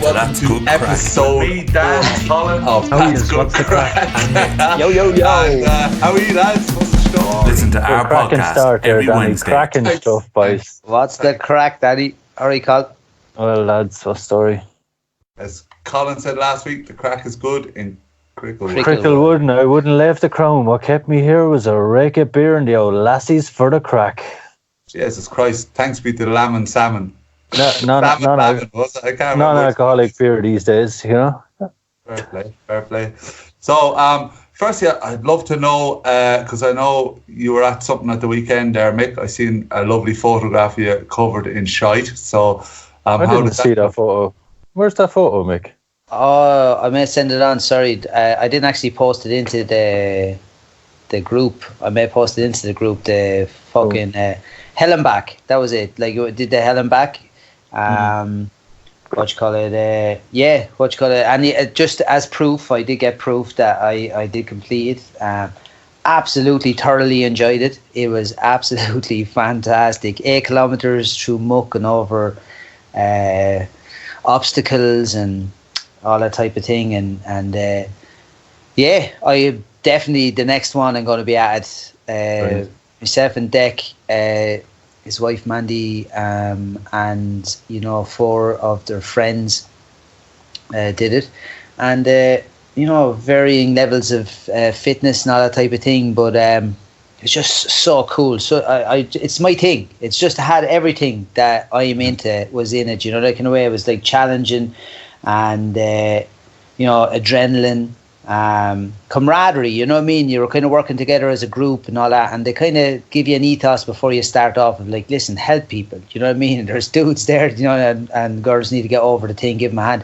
welcome to That's Good Craic. Episode Me, Dan, Colin. of That's Good Craic. Yo, yo, yo. And, how are you, lads? What's the story? Listen to our Cracking podcast start there, every Danny. Wednesday. Cracking stuff, boys. What's the crack, Daddy? Alright, Col. Well, lads, what story? As Colin said last week, the crack is good in Cricklewood. Cricklewood, and I wouldn't leave the crown. What kept me here was a rake of beer and the old lassies for the crack. Jesus Christ, thanks be to the lamb and salmon. Non-alcoholic beer these days, you know? Fair play. So, firstly, I'd love to know, because I know you were at something at the weekend there, Mick. I seen a lovely photograph of you covered in shite. So, I didn't see that photo. Where's that photo, Mick? Oh, I may send it on. Sorry, I didn't actually post it into the group. I may post it into the group. The fucking hell and back. That was it. Like, did the hell and back. What you call it? Yeah, what you call it? And just as proof, I did get proof that I did complete it. Absolutely, thoroughly enjoyed it. It was absolutely fantastic. 8 kilometers through muck and over obstacles and all that type of thing. And yeah, I definitely, the next one I'm going to be at it. Myself and Dec, his wife Mandy, and 4 of their friends did it, and varying levels of fitness and all that type of thing, but it's just so cool. So I it's my thing. It's just had everything that I am into was in it, like in a way it was like challenging and adrenaline, camaraderie, you know what I mean? You're kind of working together as a group and all that, and they kind of give you an ethos before you start off of like, listen, help people, you know what I mean? And there's dudes there, and girls need to get over the thing, give them a hand,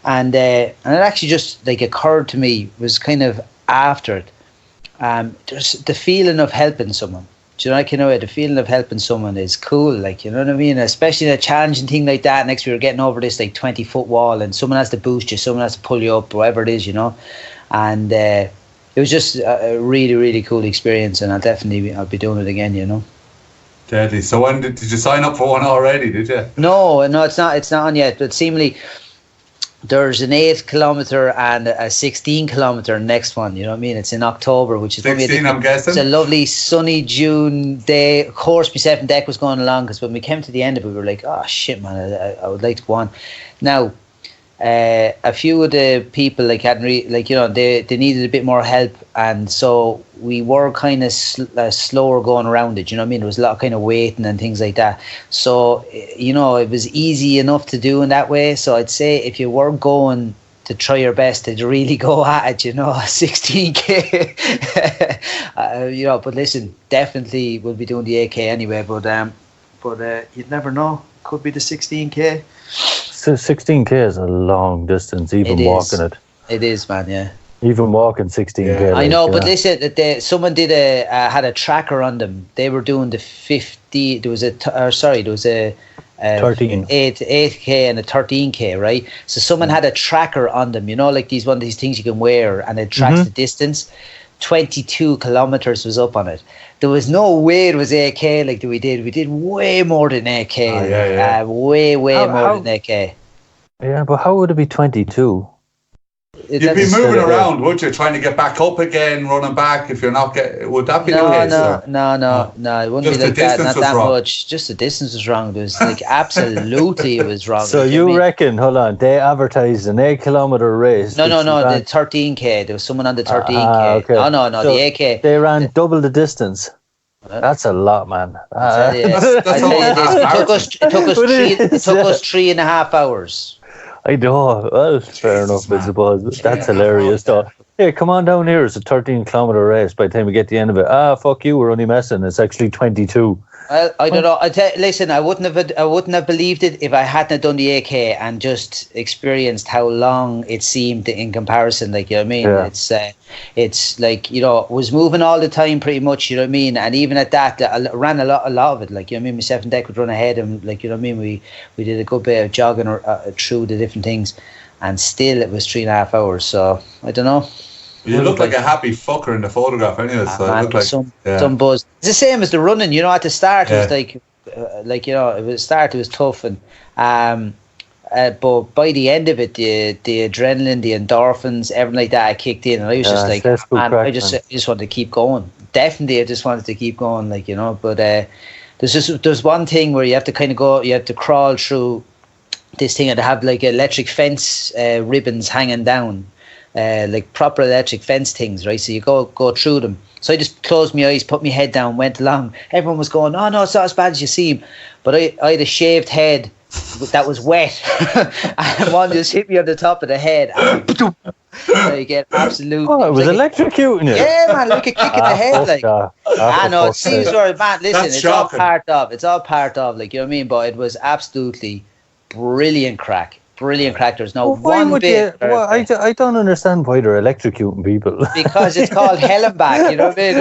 and it actually just like occurred to me was kind of after it, there's the feeling of helping someone. Do you know, like, the feeling of helping someone is cool, like, you know what I mean? Especially in a challenging thing like that. Next, we were getting over this like 20-foot wall, and someone has to boost you, someone has to pull you up, whatever it is, And it was just a really, really cool experience, and I'll be doing it again, Deadly. So when did you sign up for one already? Did you? No, it's not on yet. But seemingly, there's an 8 kilometer and a 16 kilometer next one. You know what I mean? It's in October, which is 16. I'm guessing. It's a lovely sunny June day. Of course, myself and Dec was going along, because when we came to the end of it, we were like, "Oh shit, man! I would like to go on." Now, a few of the people hadn't they needed a bit more help, and so we were kind of slower going around it. You know what I mean? There was a lot of kind of waiting and things like that. So it was easy enough to do in that way. So I'd say if you were going to try your best to really go at it, 16k. But listen, definitely we'll be doing the 8k anyway. But you'd never know. Could be the 16k. So 16k is a long distance, even walking it. It is, man, yeah. Even walking 16k. Yeah. I know, but listen, someone did had a tracker on them. They were doing the 50. There was a 13, 8k and a 13k, right? So someone had a tracker on them. Like one of these things you can wear, and it tracks the distance. 22 kilometers was up on it. There was no way it was 8k like that we did. We did way more than 8k. Way more than 8k. Yeah, but how would it be 22? You'd be moving around, would you? Trying to get back up again, running back. If you're not would that be the case? No, it wouldn't just be like that. Not that wrong. much. Just the distance was wrong. It was absolutely it was wrong. So you reckon? Hold on, they advertised an 8 kilometer race. No, the 13k. There was someone on the 13k. Okay. No, so the 8k. They ran double the distance. That's a lot, man. It took us 3.5 hours. I know. Well, fair enough, I suppose. That's hilarious, though. Hey, come on down here. It's a 13 kilometer race. By the time we get to the end of it, fuck you, we're only messing. It's actually 22. I don't know. Listen, I wouldn't have believed it if I hadn't done the 8k and just experienced how long it seemed in comparison. Like, you know what I mean? Yeah. It's like, was moving all the time pretty much. You know what I mean? And even at that, I ran a lot of it. Like, you know what I mean? Myself and Dec would run ahead, and like, you know what I mean? We did a good bit of jogging through the different things, and still it was 3.5 hours. So I don't know. You look like a happy fucker in the photograph anyway. So man, it looked like some buzz. It's the same as the running, at the start it was like, it was tough, and but by the end of it, the adrenaline, the endorphins, everything like that, I kicked in, and I was just like, man, I just wanted to keep going. Definitely, I just wanted to keep going, like, you know. But there's one thing where you have to kind of go, you have to crawl through this thing, and they have like electric fence ribbons hanging down, like proper electric fence things, right? So you go through them. So I just closed my eyes, put my head down, went along. Everyone was going, "Oh no, it's not as bad as you seem." But I had a shaved head that was wet, and one just hit me on the top of the head. I get absolute. Oh, it was like electrocuting you. Yeah, man, like a kick in the head, like. I know it seems right, man. Listen, it's all part of, like, you know what I mean. But it was absolutely brilliant crack. There's no one bit. I don't understand why they're electrocuting people. Because it's called hell and back, you know what I mean?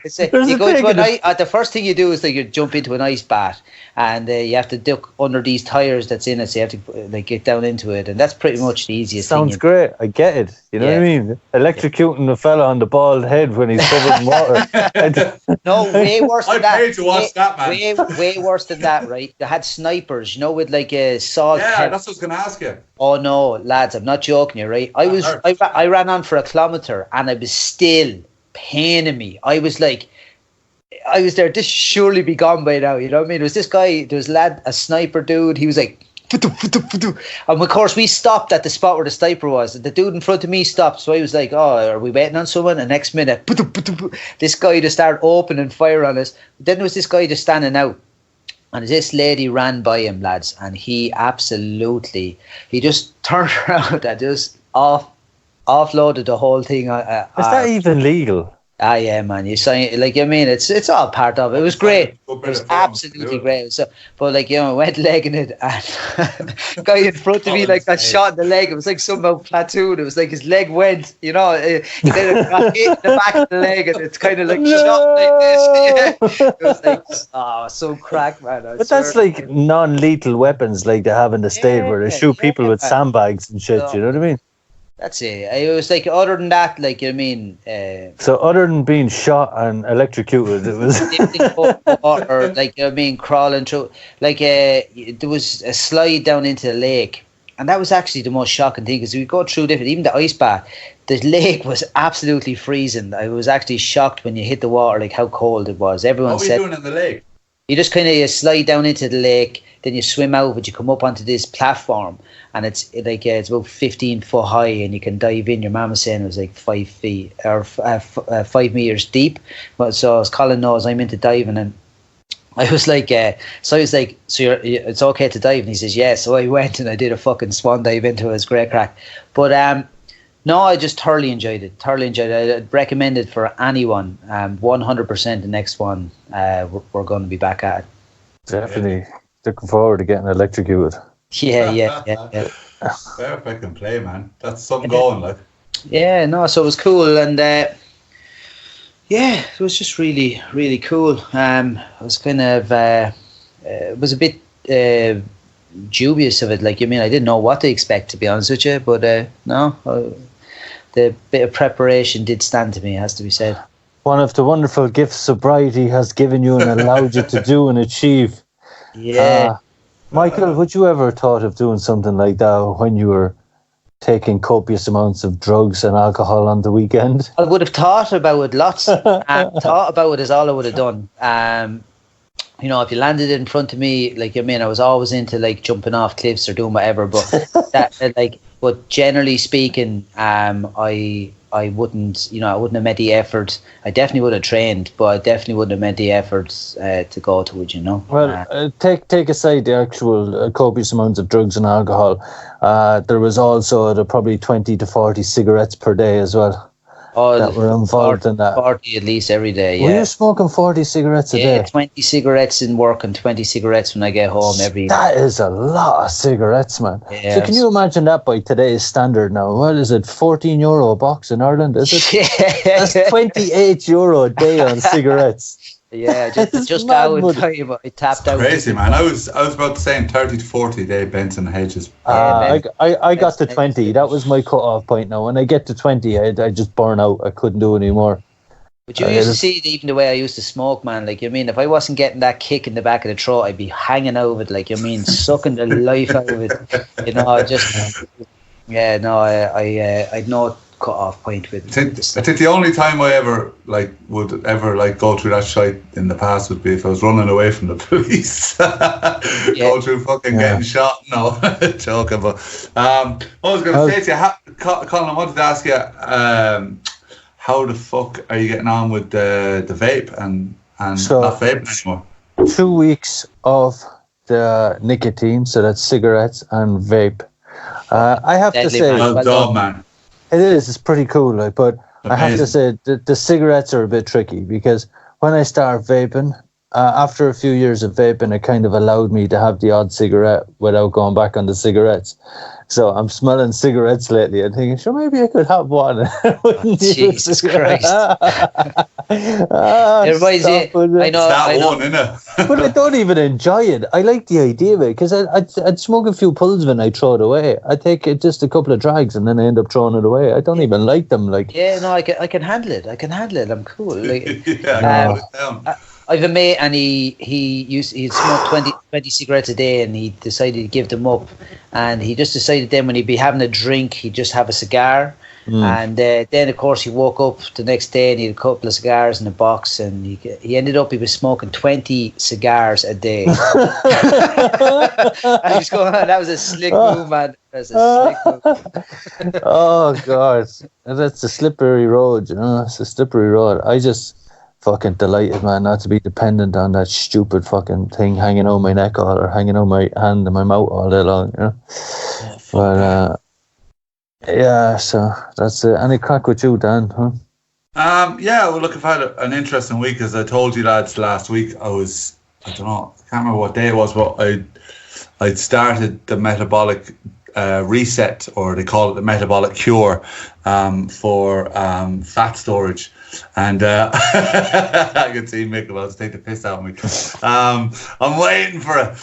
It's you go into the first thing you do is like you jump into an ice bath, and you have to duck under these tires that's in it, so you have to like get down into it, and that's pretty much the easiest thing. Sounds great. I get it. You know what I mean? Electrocuting a fella on the bald head when he's covered in water. No, way worse than that. I paid to watch that, man. Way worse than that, right? They had snipers, you know, with like a salt. Yeah, that's what I was going to ask you. Oh no, lads, I'm not joking you, right? I ran on for a kilometre, and I was still paining me. I was there, this surely be gone by now, you know what I mean? There was this guy, a sniper dude, he was like, and of course we stopped at the spot where the sniper was. The dude in front of me stopped, so I was like, "Oh, are we waiting on someone?" And next minute, this guy just started opening fire on us. Then there was this guy just standing out, and this lady ran by him, lads, and he just turned around and just offloaded the whole thing. Is that even legal? Ah, yeah, man. You say, like, I mean, it's all part of it. It was great. It was absolutely great. So, but like, you know, I went legging it, and the guy in front of me like got shot in the leg. It was like somehow platoon. It was like his leg went, you know, then it got hit in the back of the leg, and it's kind of like shot like this. Yeah. It was like, so crack, man. But that's like non-lethal weapons, like they have in the state where they shoot people with sandbags and shit. You know what I mean? That's it. It was like, other than that, like, you know what I mean? So other than being shot and electrocuted, it was... or like, you know what I mean, crawling through... Like, there was a slide down into the lake. And that was actually the most shocking thing, because we go through different... Even the ice bath, the lake was absolutely freezing. I was actually shocked when you hit the water, like how cold it was. Everyone said... What were you doing in the lake? You just kind of slide down into the lake, then you swim out, but you come up onto this platform, and it's like it's about 15 foot high, and you can dive in. Your mum was saying it was like 5 feet or 5 meters deep. But so as Colin knows, I'm into diving, and I was like, so it's okay to dive, and he says yeah. So I went and I did a fucking swan dive into it. It was great crack. But no, I just thoroughly enjoyed it. I'd recommend it for anyone. 100% the next one we're going to be back at. Definitely. Looking forward to getting electrocuted. Yeah. Fair fucking play, man. That's something going, like. Yeah, no, so it was cool, and it was just really, really cool. I was kind of, it was a bit dubious of it. Like, I mean, I didn't know what to expect, to be honest with you, but the bit of preparation did stand to me, has to be said. One of the wonderful gifts sobriety has given you and allowed you to do and achieve. Yeah. Michael, would you ever thought of doing something like that when you were taking copious amounts of drugs and alcohol on the weekend? I would have thought about it lots. Thought about it is all I would have done. You know, if you landed in front of me, like, I mean, I was always into like jumping off cliffs or doing whatever, but but generally speaking, I wouldn't have made the effort. I definitely would have trained, but I definitely wouldn't have made the efforts to go to it, you know. Well, take aside the actual copious amounts of drugs and alcohol. There was also probably 20 to 40 cigarettes per day as well. That were involved in that. 40 at least every day, yeah. Were you smoking 40 cigarettes a day? 20 cigarettes in work and 20 cigarettes when I get home every day. That is a lot of cigarettes, man. Yeah. So can you imagine that by today's standard now? What is it, €14 a box in Ireland, is it? Yeah. That's €28 a day on cigarettes. Yeah, just now in time, I tapped out. Crazy, man. I was about saying 30 to 40 a day, Benson Hedges. I got to 20. That was my cut-off point now. When I get to 20, I just burn out. I couldn't do it anymore. But you used to see it even the way I used to smoke, man. Like, you mean, if I wasn't getting that kick in the back of the throat, I'd be hanging out of it, like, you mean, sucking the life out of it. You know, I'd no cut off point with I think the only time I ever would ever go through that shite in the past would be if I was running away from the police. Go through fucking getting shot. No, joking. But what I was going to say to you, Colin, I wanted to ask you, how the fuck are you getting on with the vape and not vaping anymore? 2 weeks of the nicotine, so that's cigarettes and vape. I have to say, well done, man. It is. It's pretty cool, but amazing. I have to say the cigarettes are a bit tricky because when I start vaping, after a few years of vaping, it kind of allowed me to have the odd cigarette without going back on the cigarettes. So I'm smelling cigarettes lately and thinking, sure, maybe I could have one. Jesus Christ. Everybody's I know. One, innit? But I don't even enjoy it. I like the idea of it because I'd smoke a few pulls when I throw it away. I take just a couple of drags and then I end up throwing it away. I don't even like them. I can handle it. I'm cool. I have a mate and he'd smoke 20 cigarettes a day and he decided to give them up, and he just decided then when he'd be having a drink he'd just have a cigar, and then of course he woke up the next day and he had a couple of cigars in a box, and he ended up he was smoking 20 cigars a day. I was going, that was a slick move, man. Oh God, that's a slippery road, it's a slippery road. I just fucking delighted, man, not to be dependent on that stupid fucking thing hanging on my neck or hanging on my hand and my mouth all day long, But so that's it. Any crack with you, Dan? Huh? Well, look, I've had an interesting week. As I told you lads last week, I can't remember what day it was, but I'd started the Metabolic Reset, or they call it the Metabolic Cure, for fat storage. And I can see Mick about to take the piss out of me. I'm waiting for it.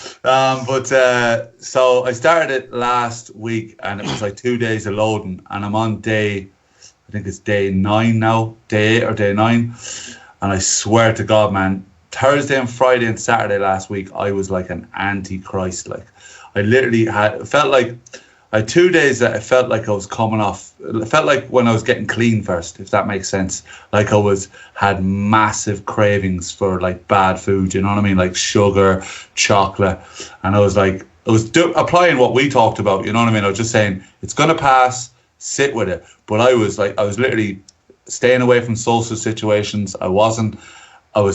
So I started it last week, and it was 2 days of loading, and I'm on I think it's day 9 now, day 8 or day 9. And I swear to God, man, Thursday and Friday and Saturday last week, I was like an antichrist. I literally felt like I had 2 days that I felt like I was coming off. It felt like when I was getting clean first, if that makes sense. I had massive cravings for bad food, you know what I mean? Like sugar, chocolate. And I was applying what we talked about, you know what I mean? I was just saying, it's going to pass, sit with it. But I was literally staying away from social situations. I was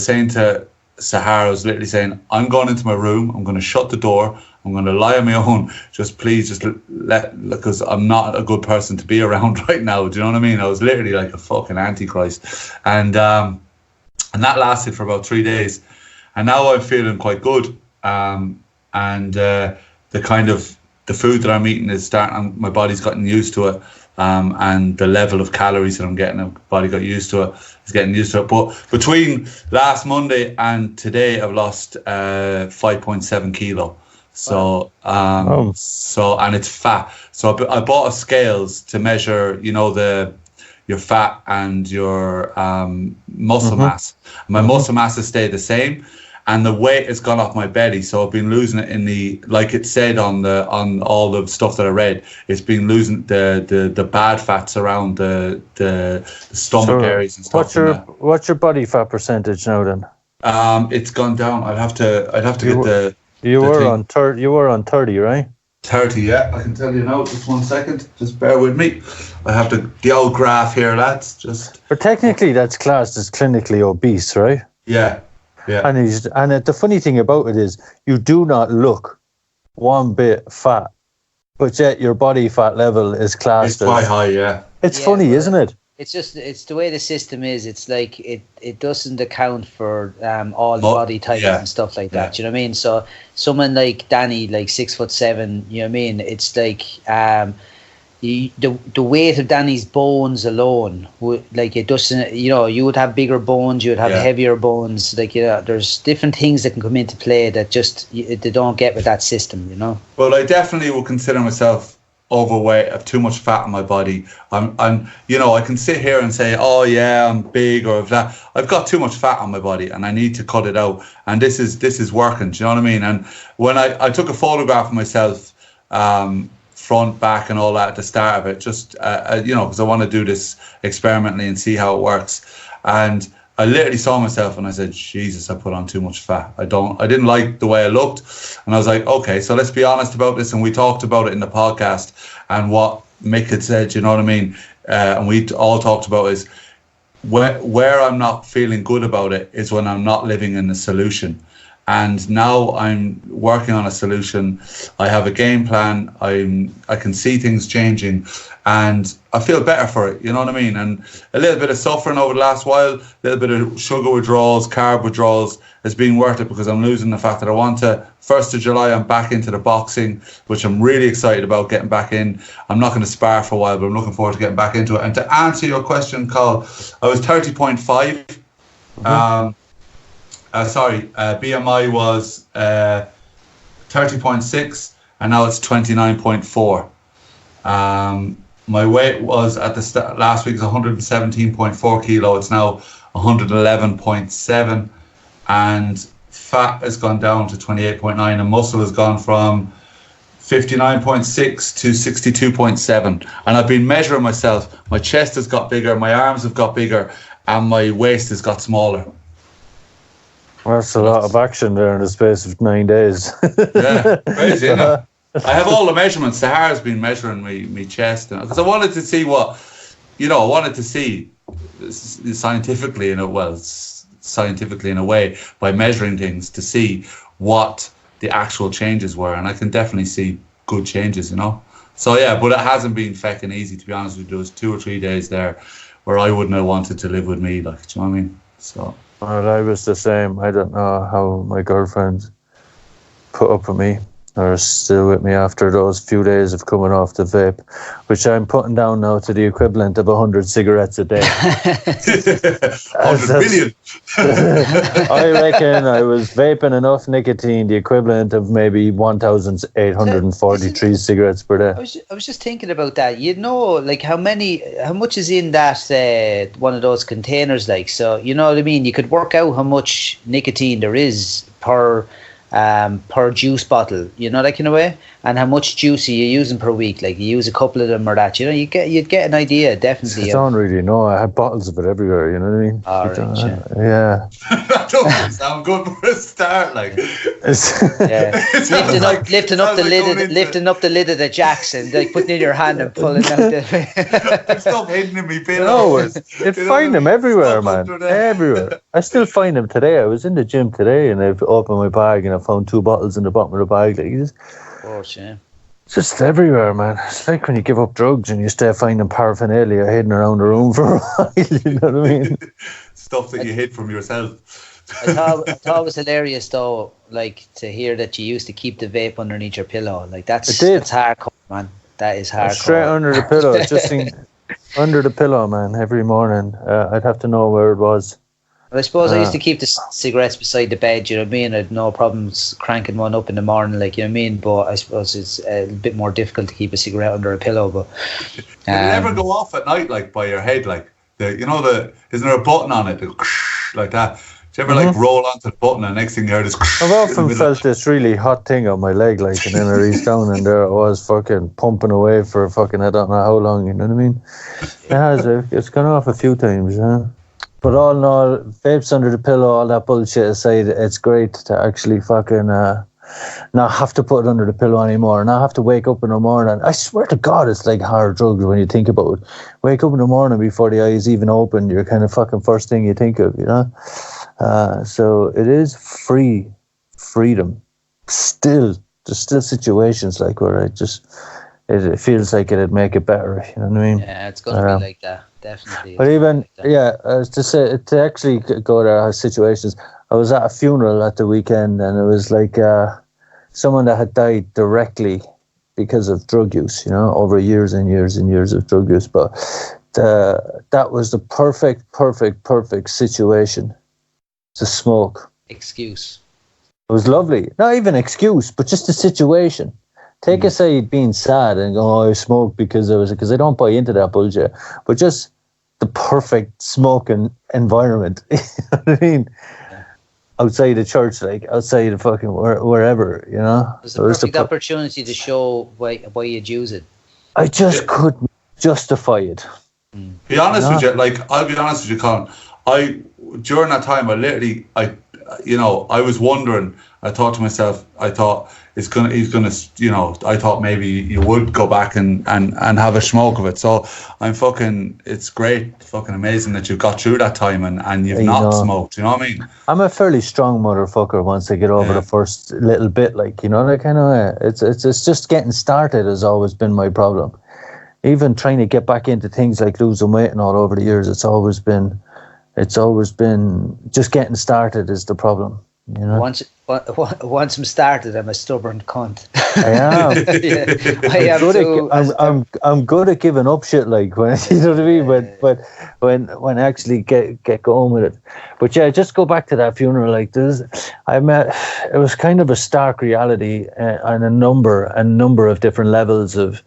saying to Sahara, I was literally saying, I'm going into my room, I'm going to shut the door, I'm going to lie on my own, just because I'm not a good person to be around right now, do you know what I mean? I was literally like a fucking antichrist, and that lasted for about 3 days, and now I'm feeling quite good, and the food that I'm eating is my body's gotten used to it, and the level of calories that I'm getting, my body got used to it, is getting used to it. But between last Monday and today, I've lost 5.7 kilo. So, and it's fat. So I bought a scales to measure, your fat and your muscle mass. My muscle mass has stayed the same, and the weight has gone off my belly. So I've been losing it like it said on all the stuff that I read. It's been losing the bad fats around the stomach areas and stuff. What's your body fat percentage now then? It's gone down. I'd have to get the. You were on 30, right? 30, yeah. I can tell you now. Just 1 second. Just bear with me. I have the old graph here, lads. But technically, that's classed as clinically obese, right? Yeah. And the funny thing about it is, you do not look one bit fat, but yet your body fat level is classed. It's quite high, yeah. It's funny, isn't it? It's the way the system is. It's like it doesn't account for all body types and stuff like that. You know what I mean? So someone like Danny, 6'7", you know what I mean? It's like the weight of Danny's bones alone it doesn't. You would have bigger bones, you would have heavier bones. There's different things that can come into play that just they don't get with that system. Well, I definitely will consider myself overweight, I have too much fat on my body. I'm you know, I can sit here and say, oh yeah, I'm big or that. I've got too much fat on my body and I need to cut it out. And this is working. Do you know what I mean? And when I took a photograph of myself, front, back, and all that at the start of it, just you know, because I want to do this experimentally and see how it works. And I literally saw myself and I said, Jesus, I put on too much fat. I didn't like the way I looked. And I was like, okay, so let's be honest about this. And we talked about it in the podcast and what Mick had said, you know what I mean? And we all talked about is where I'm not feeling good about it is when I'm not living in the solution. And now I'm working on a solution. I have a game plan. I can see things changing, and I feel better for it. You know what I mean? And a little bit of suffering over the last while, a little bit of sugar withdrawals, carb withdrawals has been worth it because I'm losing the fact that I want to. 1st of July, I'm back into the boxing, which I'm really excited about getting back in. I'm not going to spar for a while, but I'm looking forward to getting back into it. And to answer your question, Carl, I was 30.5. BMI was 30.6 and now it's 29.4. My weight was at the last week was 117.4 kilo. It's now 111.7, and fat has gone down to 28.9, and muscle has gone from 59.6 to 62.7. And I've been measuring myself. My chest has got bigger, my arms have got bigger, and my waist has got smaller. That's a lot of action there in the space of 9 days. Yeah, crazy, isn't it? I have all the measurements. Sahara's been measuring my chest, because I wanted to see what, you know, I wanted to see scientifically in a way by measuring things to see what the actual changes were, and I can definitely see good changes, you know. So yeah, but it hasn't been feckin' easy, to be honest with you. There was 2 or 3 days there where I wouldn't have wanted to live with me, like, do you know what I mean? So. Well, I was the same. I don't know how my girlfriend put up with me or is still with me after those few days of coming off the vape, which I'm putting down now to the equivalent of 100 cigarettes a day. 100 billion. I reckon I was vaping enough nicotine, the equivalent of maybe 1,843 cigarettes per day. I was just thinking about that. You know, like how much is in that one of those containers? Like, so you know what I mean. You could work out how much nicotine there is per juice bottle, you know, like in a way, and how much juice are you using per week. Like you use a couple of them or that, you know, you'd get an idea, definitely. I don't really know. I had bottles of it everywhere, you know what I mean? All right, yeah. That doesn't sound good for a start, like. Yeah. Lifting up the lid of the Jackson, like putting in your hand and pulling out the. Stop hiding in me bin. No, you'd find them everywhere, man. Everywhere. I still find them today. I was in the gym today and I've opened my bag and I found 2 bottles in the bottom of the bag. Like, it's just everywhere, man. It's like when you give up drugs and you start finding paraphernalia hidden around the room for a while. You know what I mean? Stuff that you hid from yourself. I thought it was hilarious though, like to hear that you used to keep the vape underneath your pillow. Like that's hardcore, man. That is hardcore. Straight under the pillow, just under the pillow, man. Every morning, I'd have to know where it was. Well, I suppose I used to keep the cigarettes beside the bed, you know what I mean? I had no problems cranking one up in the morning, like, you know what I mean? But I suppose it's a bit more difficult to keep a cigarette under a pillow. But it'll never go off at night, like by your head, like isn't there a button on it, like that? Do you ever like roll onto the button and the next thing you heard is? I've often felt this really hot thing on my leg, like, and then I reached down and there it was fucking pumping away for fucking I don't know how long, you know what I mean? It's gone off a few times, yeah. But all in all, vapes under the pillow, all that bullshit aside, it's great to actually fucking not have to put it under the pillow anymore, not have to wake up in the morning. I swear to God, it's like hard drugs when you think about it. Wake up in the morning before the eyes even open, you're kind of fucking first thing you think of, you know? So it is freedom. Still, there's still situations like where it feels like it'd make it better, you know what I mean? Yeah, it's going to be like that. Definitely. But even, to actually go there, situations, I was at a funeral at the weekend and it was like someone that had died directly because of drug use, you know, over years and years and years of drug use. But that was the perfect situation to smoke. Excuse. It was lovely. Not even excuse, but just the situation. Take aside being sad and go, oh, I smoke because I don't buy into that bullshit. But just the perfect smoking environment. You know what I mean? Outside the church, like outside of fucking wherever, you know. It's a perfect opportunity to show why you'd use it. I just couldn't justify it. Be honest with you, like I'll be honest with you, Colin. During that time, I was wondering. I thought to myself, I thought he's gonna, you know, I thought maybe you would go back and have a smoke of it. So it's great, fucking amazing that you got through that time and you've not smoked. You know what I mean? I'm a fairly strong motherfucker once I get over the first little bit, like, you know, that kind of way. It's just getting started has always been my problem. Even trying to get back into things like losing weight and all over the years, it's always been just getting started is the problem. You know? Once I'm started, I'm a stubborn cunt. I am. Yeah, I am too. I'm good at giving up shit, like, when, you know what I mean. But when I actually get going with it. But yeah, just go back to that funeral. Like this, it was kind of a stark reality on a number of different levels of,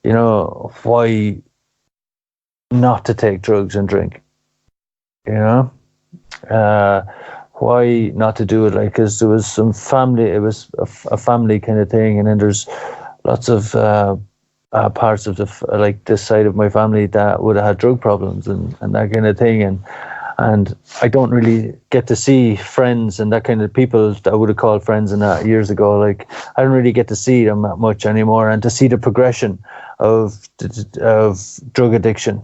you know, why not to take drugs and drink. You know. Why not to do it? Like, because there was some family, it was a family kind of thing, and then there's lots of parts of like this side of my family that would have had drug problems and that kind of thing, and I don't really get to see friends and that kind of people that I would have called friends and that years ago. Like, I don't really get to see them that much anymore, and to see the progression of drug addiction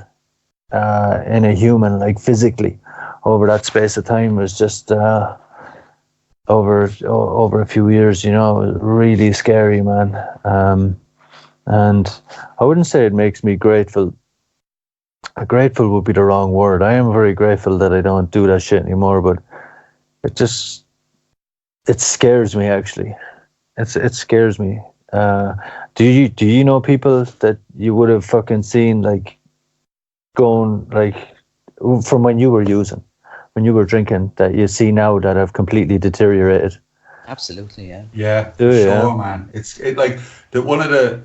in a human, like physically, over that space of time was just over a few years, you know, it was really scary, man. And I wouldn't say it makes me grateful. Grateful would be the wrong word. I am very grateful that I don't do that shit anymore, but it scares me, actually. It scares me. Do you know people that you would have fucking seen, like, going, like, from when you were using, when you were drinking, that you see now that have completely deteriorated? Absolutely, yeah. Yeah, sure, man. It's like one of the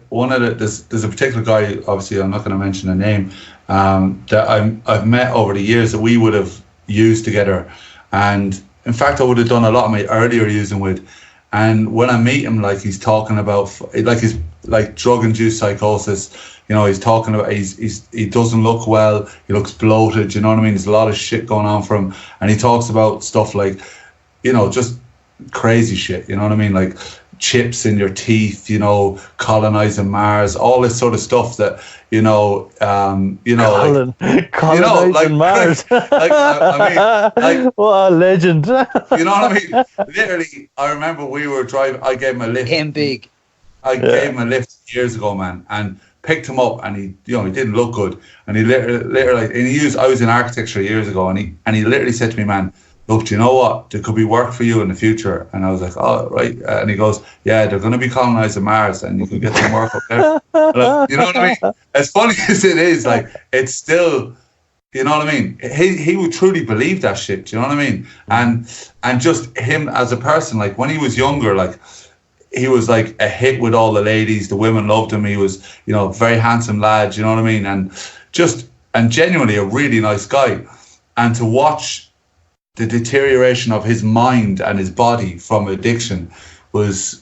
there's a particular guy, obviously I'm not going to mention a name, that I've met over the years that we would have used together, and in fact I would have done a lot of my earlier using with, and when I meet him, like, he's talking about like his like drug-induced psychosis. You know, he's talking about he doesn't look well. He looks bloated. You know what I mean? There's a lot of shit going on for him, and he talks about stuff like, you know, just crazy shit. You know what I mean? Like chips in your teeth. You know, colonizing Mars. All this sort of stuff that colonizing Mars. I mean, what a legend. You know what I mean? Literally, I remember we were driving. I gave him a lift. I gave him a lift years ago, man, and picked him up, and he didn't look good, and he literally, and I was in architecture years ago, and he literally said to me, man, look, do you know what? There could be work for you in the future. And I was like, oh, right. And he goes, yeah, they're going to be colonizing Mars, and you can get some work up there. You know what I mean? As funny as it is, like, it's still, you know what I mean? He would truly believe that shit. Do you know what I mean? And just him as a person, like, when he was younger, like, he was like a hit with all the ladies. The women loved him. He was, you know, a very handsome lad. You know what I mean? And genuinely a really nice guy. And to watch the deterioration of his mind and his body from addiction was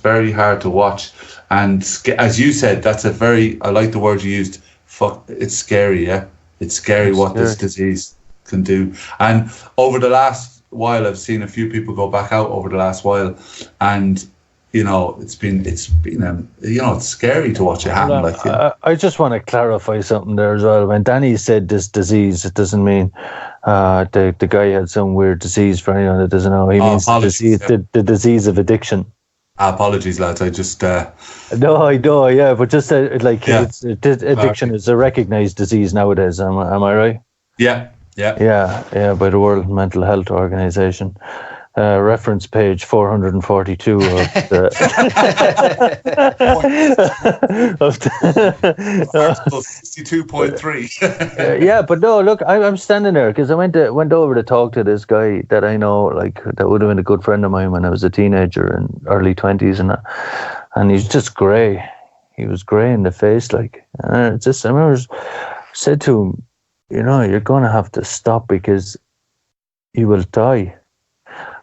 very hard to watch. And as you said, I like the word you used. Fuck, it's scary. Yeah, it's scary what this disease can do. And over the last while, I've seen a few people go back out over the last while, and you know, it's been you know, it's scary to watch it happen. Like, you know. I just want to clarify something there as well. When Danny said this disease, it doesn't mean the guy had some weird disease. For anyone that doesn't know, he means the disease of addiction. Apologies, lads. I just no, I know, yeah, but just addiction is a recognized disease nowadays. Am I right? Yeah. By the World Mental Health Organization. reference page 442 of the, Article 62.3. yeah, but no, look, I'm standing there because I went over to talk to this guy that I know, like, that would have been a good friend of mine when I was a teenager in early 20s, and he's just grey. He was grey in the face, like, and I remember said to him, you know, you're going to have to stop because you will die.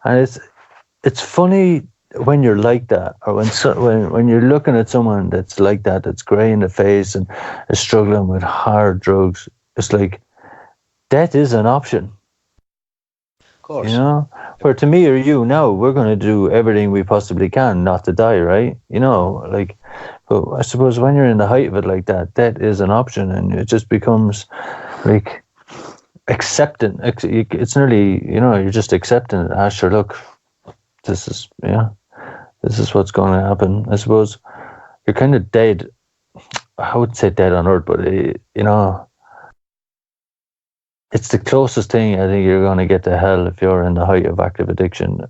And it's funny when you're like that, or when you're looking at someone that's like that, that's grey in the face and is struggling with hard drugs. It's like death is an option. Of course. You know, for to me or you now, we're going to do everything we possibly can not to die, right? You know, like, but I suppose when you're in the height of it like that, death is an option, and it just becomes like accepting. It's nearly, you know, you're just accepting it. Ah, sure, look, this is what's going to happen. I suppose you're kind of dead. I wouldn't say dead on earth, but you know, it's the closest thing I think you're going to get to hell if you're in the height of active addiction.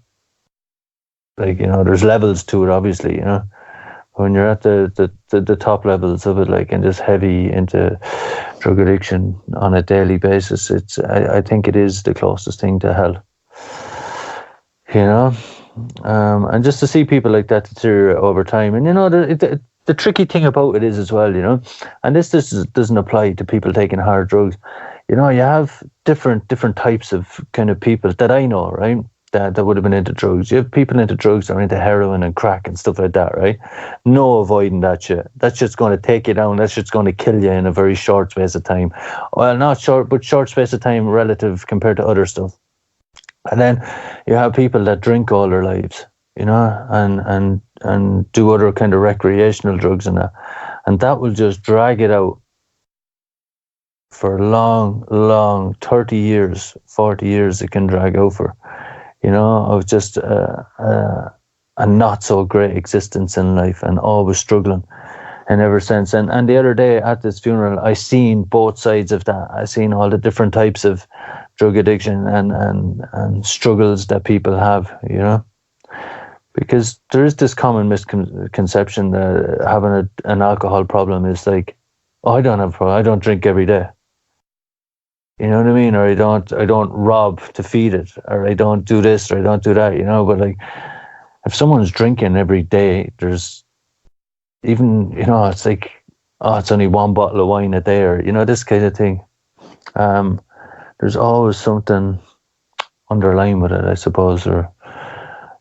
Like, you know, there's levels to it, obviously, you know. When you're at the top levels of it, like, and just heavy into drug addiction on a daily basis, I think it is the closest thing to hell. You know, and just to see people like that deteriorate over time, and you know, the tricky thing about it is as well, you know, and this doesn't apply to people taking hard drugs. You know, you have different types of kind of people that I know, right? That would have been into drugs. You have people into drugs that are into heroin and crack and stuff like that, right? No avoiding that shit. That's just going to take you down. That's just going to kill you in a very short space of time. Well, not short, but short space of time relative compared to other stuff. And then you have people that drink all their lives, you know, and do other kind of recreational drugs and that. And that will just drag it out for long, 30 years, 40 years it can drag out for. You know, of just a not so great existence in life and always struggling in every sense. And the other day at this funeral, I seen both sides of that. I seen all the different types of drug addiction and struggles that people have, you know, because there is this common misconception that having an alcohol problem is like, oh, I don't drink every day. You know what I mean? Or I don't rob to feed it, or I don't do this, or I don't do that, you know. But like, if someone's drinking every day, there's even, you know, it's like, oh, it's only one bottle of wine a day, or, you know, this kind of thing. There's always something underlying with it, I suppose, or,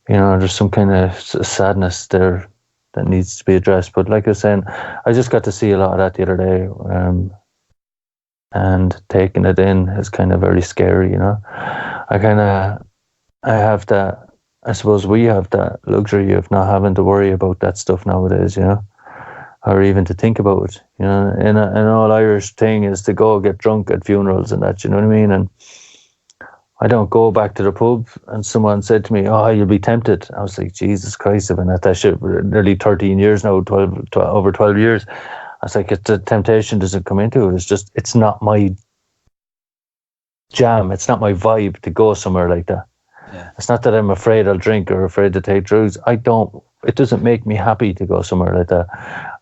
you know, there's some kind of sadness there that needs to be addressed. But like I was saying, I just got to see a lot of that the other day. And taking it in is kind of very scary, you know. I have that, I suppose we have that luxury of not having to worry about that stuff nowadays, you know, or even to think about it, you know. An all Irish thing is to go get drunk at funerals and that, you know what I mean? And I don't go back to the pub, and someone said to me, oh, you'll be tempted. I was like, Jesus Christ, I've been at that shit for nearly 13 years now, over 12 years. I was like, the temptation doesn't come into it. It's just, it's not my jam. It's not my vibe to go somewhere like that. Yeah. It's not that I'm afraid I'll drink or afraid to take drugs. It doesn't make me happy to go somewhere like that,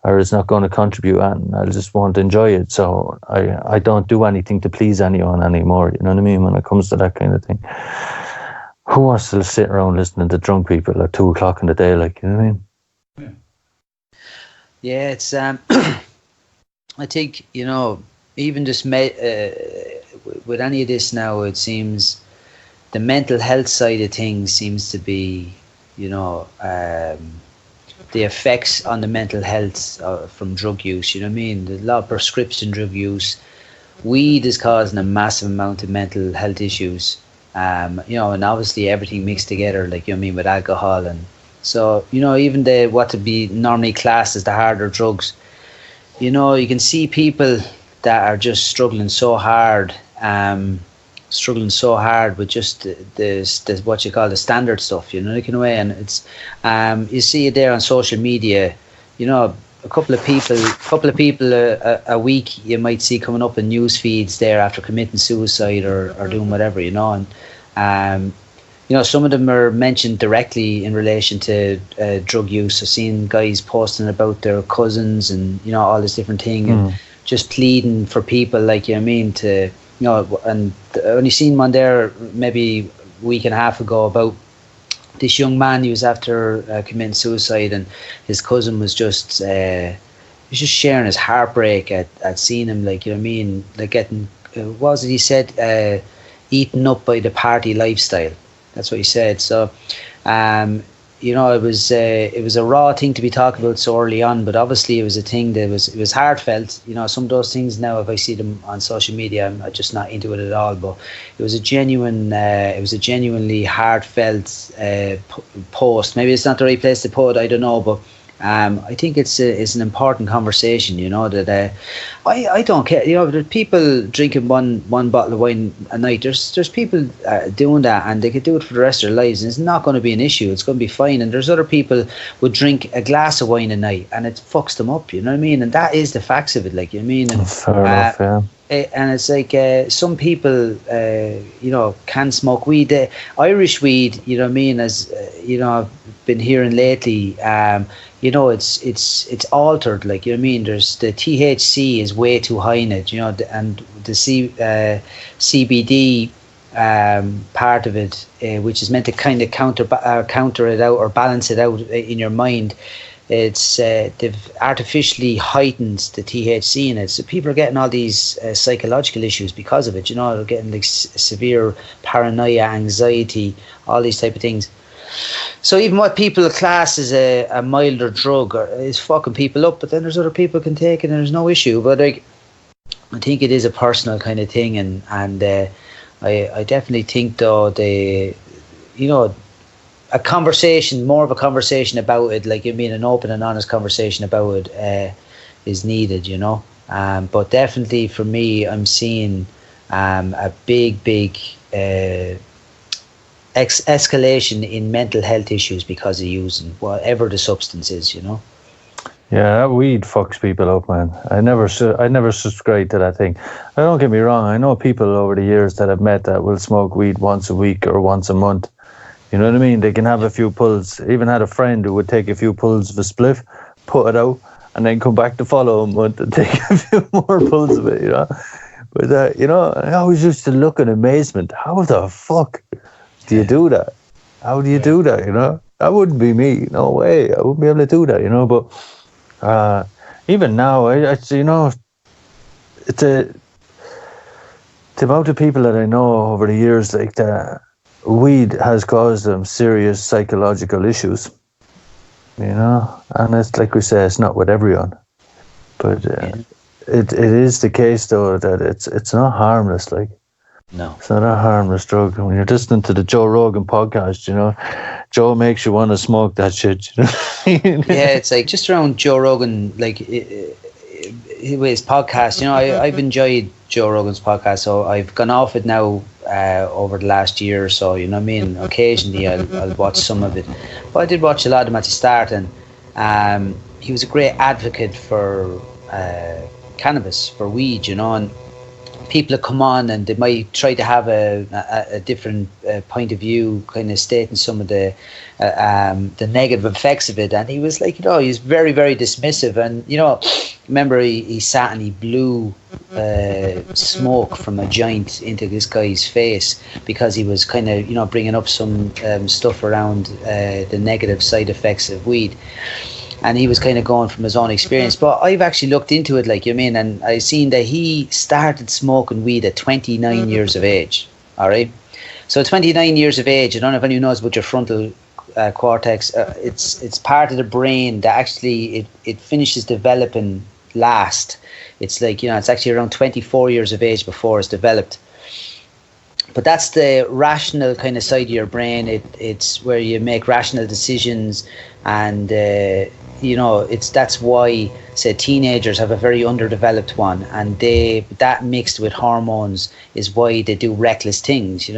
or it's not going to contribute, and I just won't enjoy it. So I don't do anything to please anyone anymore. You know what I mean? When it comes to that kind of thing. Who wants to sit around listening to drunk people at 2:00 in the day? Like, you know what I mean? Yeah, it's I think, you know, even just with any of this now, it seems the mental health side of things seems to be, you know, the effects on the mental health from drug use. You know what I mean? There's a lot of prescription drug use. Weed is causing a massive amount of mental health issues. You know, and obviously everything mixed together, like, you know what I mean, with alcohol. And so, you know, even what to be normally classed as the harder drugs, you know, you can see people that are just struggling so hard with just the what you call the standard stuff, you know, like, in a way. And it's you see it there on social media, you know, a couple of people a week you might see coming up in news feeds there after committing suicide or doing whatever, you know. And you know, some of them are mentioned directly in relation to drug use. I've seen guys posting about their cousins and, you know, all this different thing, and just pleading for people, like, you know what I mean, to, you know, and I only seen one there maybe a week and a half ago about this young man. He was after committing suicide, and his cousin was just sharing his heartbreak at seeing him, like, you know what I mean, like getting, what was it he said, eaten up by the party lifestyle. That's what he said. So, you know, it was a raw thing to be talking about so early on, but obviously it was a thing that it was heartfelt. You know, some of those things now, if I see them on social media, I'm just not into it at all. But it was a genuinely heartfelt post. Maybe it's not the right place to put it, I don't know, but I think it's an important conversation, you know, that I don't care, you know, there's people drinking one bottle of wine a night. There's people doing that, and they could do it for the rest of their lives, and it's not going to be an issue. It's going to be fine. And there's other people would drink a glass of wine a night, and it fucks them up, you know what I mean? And that is the facts of it, like, you know what I mean? And, fair enough, yeah. And it's like some people, you know, can smoke weed. Irish weed, you know what I mean, as you know, I've been hearing lately. You know, it's altered, like, you know what I mean. There's the THC is way too high in it, you know, and the CBD part of it, which is meant to kind of counter it out or balance it out in your mind. It's they've artificially heightened the THC in it, so people are getting all these psychological issues because of it. You know, they're getting like severe paranoia, anxiety, all these type of things. So even what people class as a milder drug is fucking people up, but then there's other people can take it and there's no issue. But like, I think it is a personal kind of thing, and I definitely think though you know, more of a conversation about it, like, you mean, an open and honest conversation about it is needed, you know. But definitely for me, I'm seeing a big escalation in mental health issues because of using whatever the substance is, you know. Yeah, that weed fucks people up, man. I never subscribe to that thing. Don't get me wrong. I know people over the years that I've met that will smoke weed once a week or once a month. You know what I mean? They can have a few pulls. I even had a friend who would take a few pulls of a spliff, put it out, and then come back the following month and take a few more pulls of it, you know. But, you know, I always used to look in amazement. How the fuck do you do that? How do you do that, you know? That wouldn't be me. No way. I wouldn't be able to do that, you know. But even now, I you know, it's the amount of people that I know over the years, like, the weed has caused them serious psychological issues, you know. And it's like we say, it's not with everyone, but it is the case though that it's not harmless. Like, no, it's not a harmless drug. When you're listening to the Joe Rogan podcast, you know, Joe makes you want to smoke that shit, you know? Yeah, it's like just around Joe Rogan, like his podcast, you know, I've enjoyed Joe Rogan's podcast, so I've gone off it now over the last year or so, you know what I mean. Occasionally I'll watch some of it, but I did watch a lot of them at the start, and he was a great advocate for cannabis, for weed, you know. And people that come on and they might try to have a different point of view, kind of stating some of the negative effects of it, and he was like, you know, he's very, very dismissive. And, you know, remember he sat and he blew smoke from a joint into this guy's face because he was kind of, you know, bringing up some stuff around the negative side effects of weed. And he was kind of going from his own experience. But I've actually looked into it, like, you mean, and I've seen that he started smoking weed at 29 years of age. All right. So 29 years of age, I don't know if anyone knows about your frontal cortex. It's part of the brain that actually it finishes developing last. It's like, you know, it's actually around 24 years of age before it's developed. But that's the rational kind of side of your brain. It's where you make rational decisions, and that's why, say, teenagers have a very underdeveloped one, and that mixed with hormones is why they do reckless things,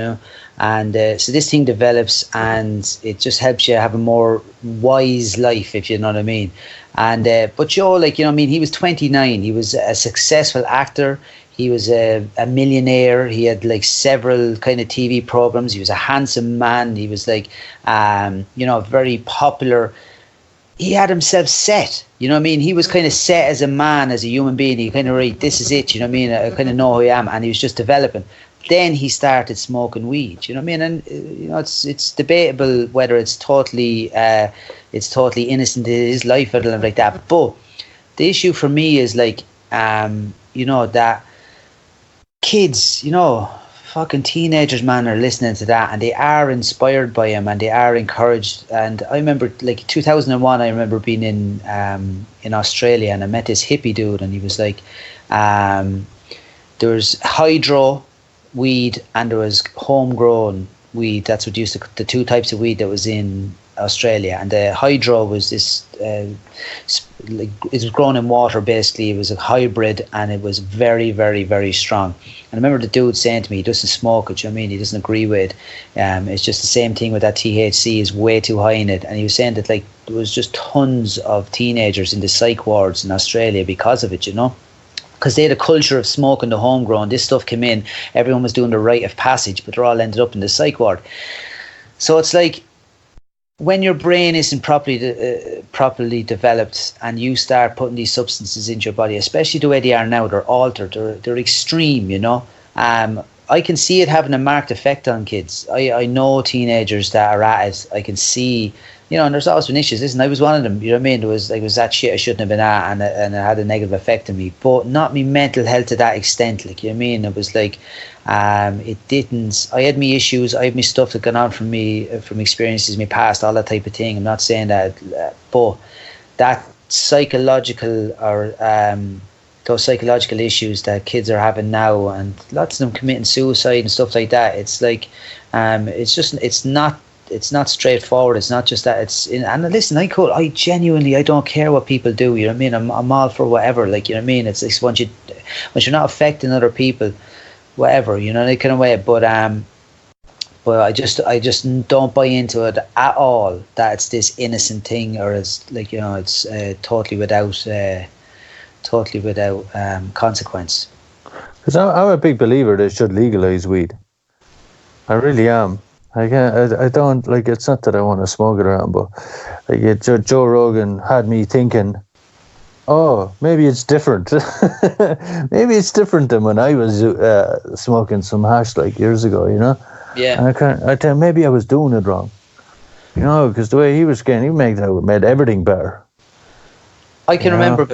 and so this thing develops, and it just helps you have a more wise life, if you know what I mean. And but Joe, he was 29. He was a successful actor. He was a millionaire. He had several kind of TV programs. He was a handsome man. He was very popular. He had himself set, he was kind of set as a man, as a human being. He kind of, right, this is it, I kind of know who I am, and he was just developing. Then he started smoking weed, and it's debatable whether it's totally innocent in his life or like that. But the issue for me is that kids, fucking teenagers, man, are listening to that, and they are inspired by him, and they are encouraged. And I remember 2001, I remember being in Australia, and I met this hippie dude, and he was there was hydro weed and there was homegrown weed. That's what used to, the two types of weed that was in Australia. And the hydro was this it was grown in water, basically. It was a hybrid, and it was very, very, very strong. And I remember the dude saying to me, he doesn't smoke it, he doesn't agree with it. It's just the same thing with that THC is way too high in it. And he was saying that there was just tons of teenagers in the psych wards in Australia because of it, because they had a culture of smoking the homegrown. This stuff came in, everyone was doing the rite of passage, but they're all ended up in the psych ward. So it's when your brain isn't properly developed, and you start putting these substances into your body, especially the way they are now, they're altered, they're extreme, I can see it having a marked effect on kids. I know teenagers that are at it. I can see, and there's always been issues. Listen, I was one of them, There was that shit I shouldn't have been at, and it had a negative effect on me, but not me mental health to that extent, It was it didn't. I had me issues, I had me stuff that gone on from me, from experiences in my past, all that type of thing. I'm not saying that, but that psychological or those psychological issues that kids are having now, and lots of them committing suicide and stuff like that. It's it's not straightforward. It's not just that. And listen, I genuinely, I don't care what people do. I'm all for whatever. It's once you're not affecting other people, whatever, that kind of way. But I just don't buy into it at all, that it's this innocent thing, or it's it's totally without consequence. Because I'm a big believer they should legalize weed. I really am. I don't it's not that I want to smoke it around, but Joe Rogan had me thinking, oh, maybe it's different. Maybe it's different than when I was smoking some hash years ago, Yeah. And I tell maybe I was doing it wrong, because the way he was getting, he made everything better. I can remember,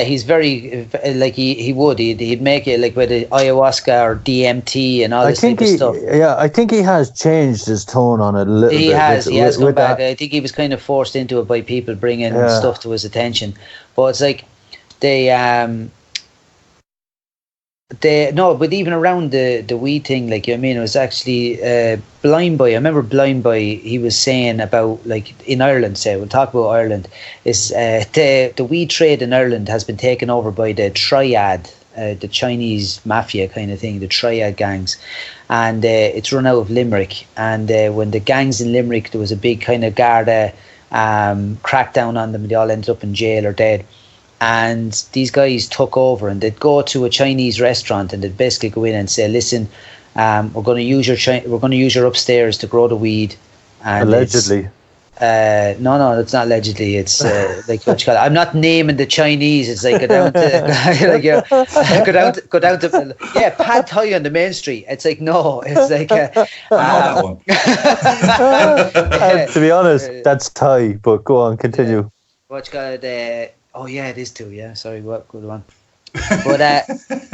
he's very, he'd make it with the ayahuasca or DMT and all this type of stuff. Yeah, I think he has changed his tone on it a little bit. He has gone back. I think he was kind of forced into it by people bringing stuff to his attention. But it's but even around the weed thing, it was actually Blind Boy. I remember Blind Boy, he was saying about, in Ireland, we'll talk about Ireland, is the weed trade in Ireland has been taken over by the triad, the Chinese Mafia kind of thing, the triad gangs. And it's run out of Limerick. And when the gangs in Limerick, there was a big kind of Garda crackdown on them, they all ended up in jail or dead. And these guys took over, and they'd go to a Chinese restaurant, and they'd basically go in and say, "Listen, we're going to use your upstairs to grow the weed." And allegedly. No, it's not allegedly. It's what you call it. I'm not naming the Chinese. It's go down to go down to pad thai on the main street. It's no. It's that one. To be honest, that's Thai. But go on, continue. What you call it? Oh yeah, it is too. Yeah, sorry, what good one. But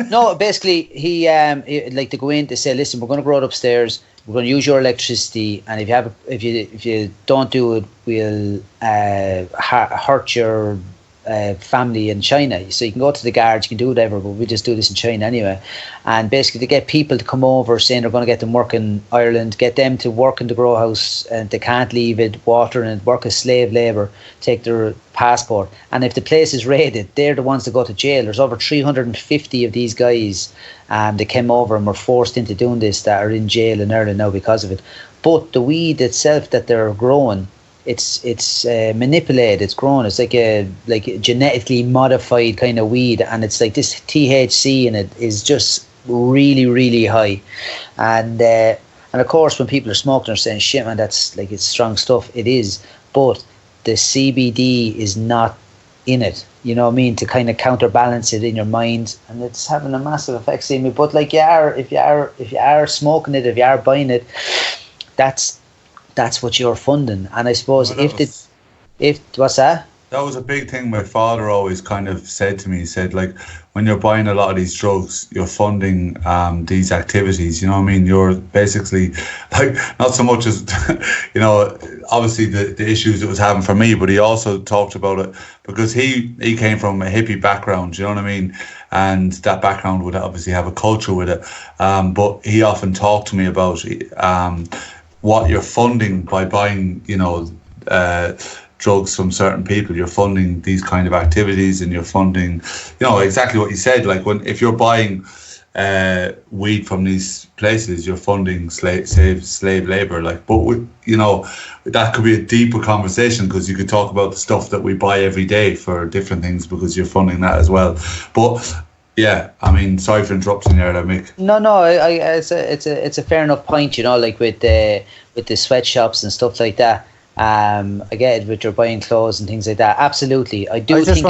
no, basically he to go in to say, listen, we're going to grow it upstairs. We're going to use your electricity, and if you don't do it, we'll hurt your family in China. So you can go to the guards, you can do whatever, but we just do this in China anyway. And basically to get people to come over saying they're going to get them work in Ireland, get them to work in the grow house, and they can't leave it, water and work as slave labour, take their passport. And if the place is raided, they're the ones that go to jail. There's over 350 of these guys that came over and were forced into doing this that are in jail in Ireland now because of it. But the weed itself that they're growing, it's manipulated, it's grown, it's like a genetically modified kind of weed, and it's like this THC in it is just really, really high. And of course when people are smoking, they're saying, shit man, that's like, it's strong stuff. It is, but the CBD is not in it, you know what I mean, to kind of counterbalance it in your mind, and it's having a massive effect on me. But like if you are smoking it, if you are buying it, that's what you're funding. And I suppose what's that? That was a big thing my father always kind of said to me. He said, like, when you're buying a lot of these drugs, you're funding these activities, you know what I mean? You're basically, like, not so much as, you know, obviously the issues it was having for me, but he also talked about it because he came from a hippie background, you know what I mean? And that background would obviously have a culture with it. But he often talked to me about what you're funding by buying, you know, drugs from certain people. You're funding these kind of activities, and you're funding, you know, exactly what you said. Like if you're buying weed from these places, you're funding slave labor. Like, but you know, that could be a deeper conversation, because you could talk about the stuff that we buy every day for different things, because you're funding that as well. But yeah, I mean, sorry for interrupting there, Mick. No, it's a fair enough point. You know, like with the sweatshops and stuff like that. Again, with your buying clothes and things like that. Absolutely, I just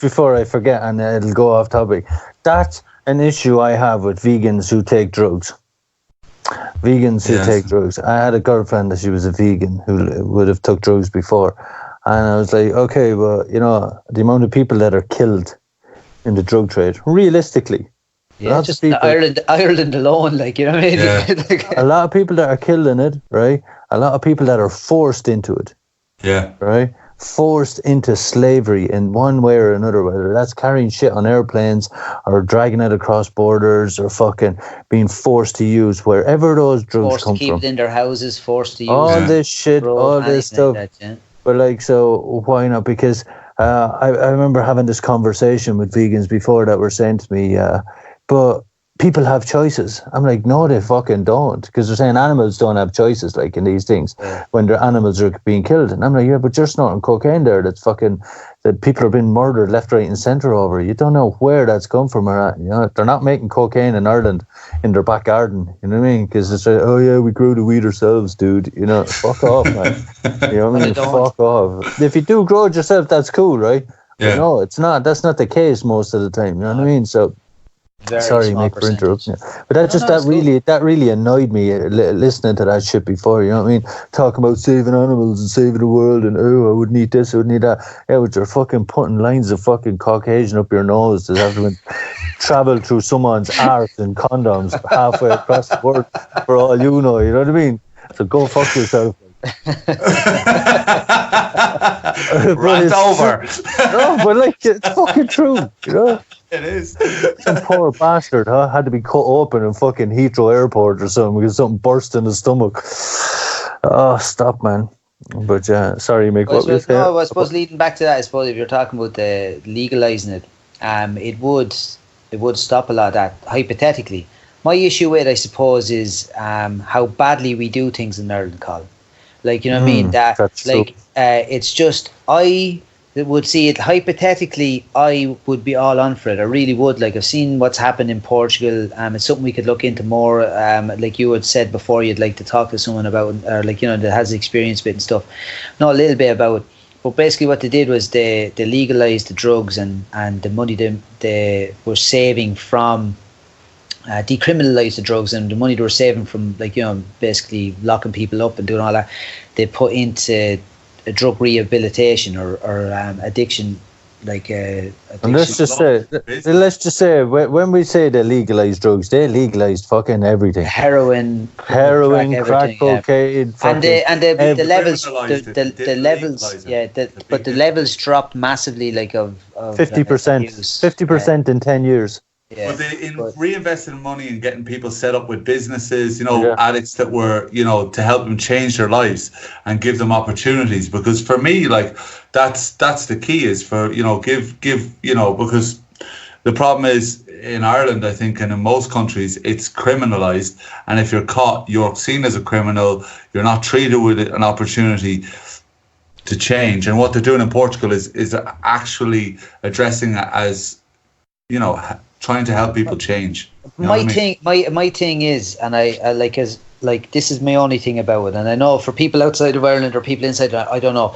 before I forget, and it'll go off topic. That's an issue I have with vegans who take drugs. Take drugs. I had a girlfriend that she was a vegan who would have took drugs before, and I was like, okay, well, you know, the amount of people that are killed in the drug trade, realistically. Yeah, just Ireland alone, like, you know what I mean? Yeah. A lot of people that are killed in it, right? A lot of people that are forced into it. Yeah. Right? Forced into slavery in one way or another, whether that's carrying shit on airplanes or dragging it across borders or fucking being forced to use wherever those drugs come from. Forced to keep it in their houses, forced to use all this shit, all this stuff. Like that, yeah. But like, so why not? Because I remember having this conversation with vegans before that were saying to me, but people have choices. I'm like, no, they fucking don't. Because they're saying animals don't have choices, like in these things, when their animals are being killed. And I'm like, yeah, but you're snorting cocaine there. That people are being murdered left, right, and centre over. You don't know where that's come from or not. You know, they're not making cocaine in Ireland in their back garden. You know what I mean? Because it's like, oh yeah, we grew the weed ourselves, dude. You know, fuck off, man. You know what I mean? Fuck off. If you do grow it yourself, that's cool, right? Yeah. But no, it's not. That's not the case most of the time. You know what I mean? So. Sorry, Mick, for interrupting you. But that really annoyed me listening to that shit before, you know what I mean? Talking about saving animals and saving the world and, oh, I would need this, I would need that. Yeah, but you're fucking putting lines of fucking Caucasian up your nose to have to travel through someone's arse in condoms halfway across the world for all you know, you know what I mean? So go fuck yourself. Rant over. No, but like, it's fucking true, you know? It is. Some poor bastard had to be cut open in fucking Heathrow Airport or something because something burst in his stomach. Oh, stop, man. But yeah, sorry, Mick. I suppose leading back to that, I suppose if you're talking about legalising it, it would stop a lot of that, hypothetically. My issue with it, I suppose, is how badly we do things in Ireland, Colin. Like, you know what I mean? That, like, it's just, I would see it hypothetically, I would be all on for it. I really would. Like, I've seen what's happened in Portugal. It's something we could look into more. Like you had said before, you'd like to talk to someone about, or like, you know, that has experience with it and stuff. Know a little bit about it. But basically what they did was they legalised the drugs and the money they were saving from decriminalised the drugs, and the money they were saving from, like, you know, basically locking people up and doing all that, they put into a drug rehabilitation or addiction And let's just say, when we say they legalized drugs, they legalized fucking everything. Heroin, crack cocaine, and the levels, but the levels dropped massively, like of 50% in 10 years. Yeah, but they reinvested money in getting people set up with businesses, addicts that were, to help them change their lives and give them opportunities. Because for me, like, that's the key is for, give, because the problem is in Ireland, I think, and in most countries, it's criminalized. And if you're caught, you're seen as a criminal. You're not treated with an opportunity to change. And what they're doing in Portugal is actually addressing it as, trying to help people change. My thing is, and I this is my only thing about it, and I know for people outside of Ireland or people inside, I don't know.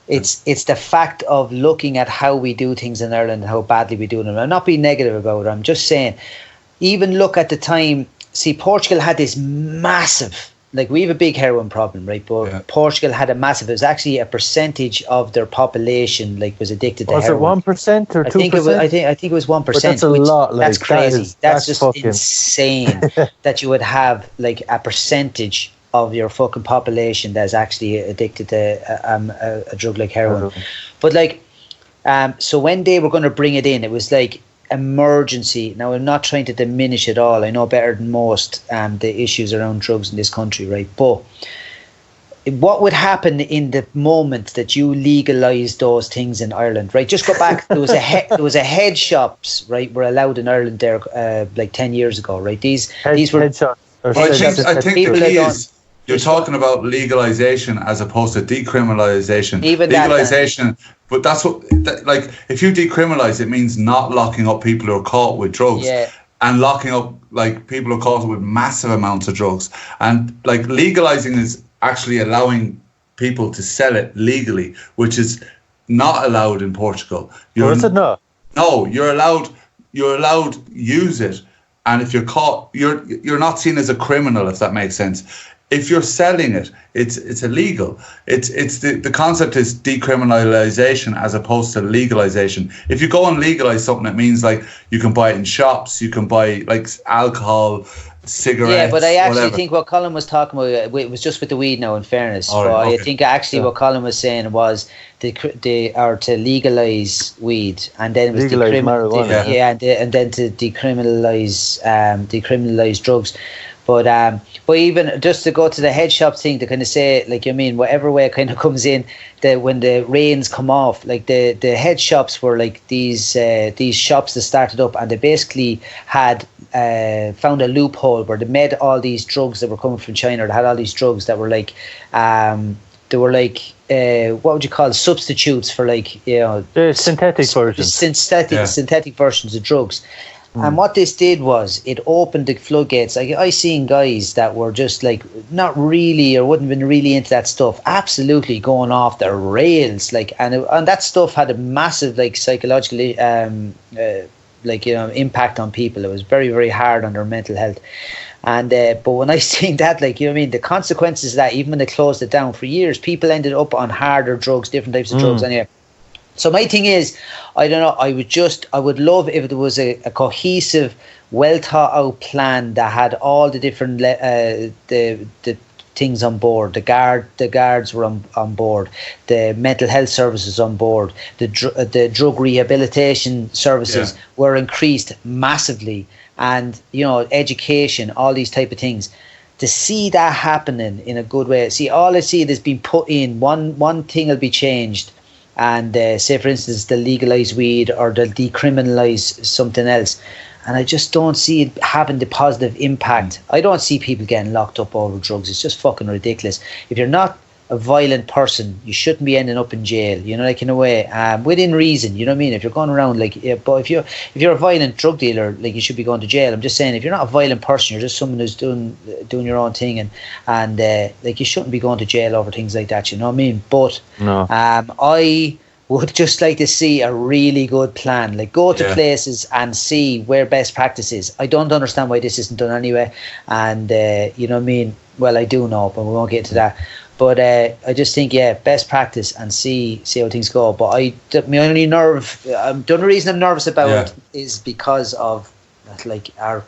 It's the fact of looking at how we do things in Ireland and how badly we do them. I'm not being negative about it. I'm just saying, even look at the time. See, Portugal had this massive. Like, we have a big heroin problem, right? But Portugal had a massive. It was actually a percentage of their population, was addicted to heroin. Was it 1% or 2%? I think it was 1%. But that's a lot. That's crazy. That's just fucking insane that you would have a percentage of your fucking population that's actually addicted to a drug like heroin. But so when they were going to bring it in, it was emergency. Now, I'm not trying to diminish it all. I know better than most the issues around drugs in this country, right? But what would happen in the moment that you legalised those things in Ireland, right? Just go back. There was a head shops, right, were allowed in Ireland there 10 years ago, right? These were head shops. I think the key is you're talking about legalization as opposed to decriminalization. Even legalization, but that's what, if you decriminalize, it means not locking up people who are caught with drugs, and locking up people who are caught with massive amounts of drugs. And legalizing is actually allowing people to sell it legally, which is not allowed in Portugal. Is it not? No, you're allowed use it, and if you're caught, you're not seen as a criminal, if that makes sense. If you're selling it, it's illegal. It's the concept is decriminalization as opposed to legalization. If you go and legalize something, it means you can buy it in shops, you can buy alcohol, cigarettes. Yeah, but I actually think what Colin was talking about, it was just with the weed now, in fairness. I think actually what Colin was saying was to legalize weed, and then it was marijuana. And then to decriminalize drugs. But even just to go to the head shop thing, to kind of say, whatever way it kind of comes in, when the reins come off, the head shops were these shops that started up, and they basically had found a loophole where they made all these drugs that were coming from China. They had all these drugs that were what would you call substitutes for the synthetic versions. Synthetic versions of drugs. And what this did was it opened the floodgates. I seen guys that were just not really, or wouldn't have been really into that stuff, absolutely going off the rails. And that stuff had a massive psychological impact on people. It was very, very hard on their mental health. And but when I seen that, the consequences of that, even when they closed it down for years, people ended up on harder drugs, different types of drugs anyway. So my thing is, I don't know, I would love if there was a cohesive, well thought out plan that had all the different the things on board. The guards were on board, the mental health services on board, the drug rehabilitation services were increased massively, and education, all these type of things. To see that happening in a good way, all I see is being put in. One thing will be changed. And say, for instance, they'll legalise weed or they'll decriminalise something else. And I just don't see it having the positive impact. I don't see people getting locked up over drugs. It's just fucking ridiculous. If you're not a violent person, you shouldn't be ending up in jail, in a way, within reason, you know what I mean? If you're going around but if you're a violent drug dealer, you should be going to jail. I'm just saying, if you're not a violent person, you're just someone who's doing your own thing, and you shouldn't be going to jail over things like that, you know what I mean? But no. I would just like to see a really good plan, go to places and see where best practice is. I don't understand why this isn't done anyway, and you know what I mean? Well, I do know, but we won't get into that. But I just think, best practice and see how things go. But my only the only reason I'm nervous about it is because of like our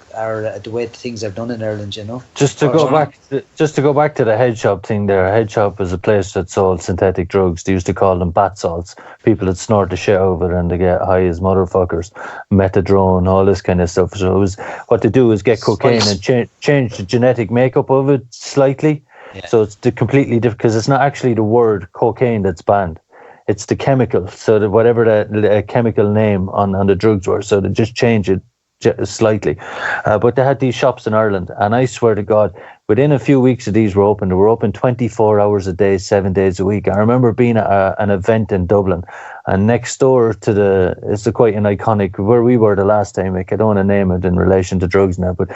the way things are done in Ireland, you know. Just to go back to the head shop thing there. A head shop is a place that sold synthetic drugs. They used to call them bath salts. People that snort the shit out of it and they get high as motherfuckers. Methadone, all this kind of stuff. So it was, what they do is get cocaine and change the genetic makeup of it slightly. Yeah. So it's completely different, because it's not actually the word cocaine that's banned. It's the chemical. So that whatever the chemical name on the drugs were, so they just change it slightly. But they had these shops in Ireland, and I swear to God, within a few weeks of these were open. They were open 24 hours a day, 7 days a week. I remember being at an event in Dublin, and next door to it's quite an iconic, where we were the last time, I don't want to name it in relation to drugs now, but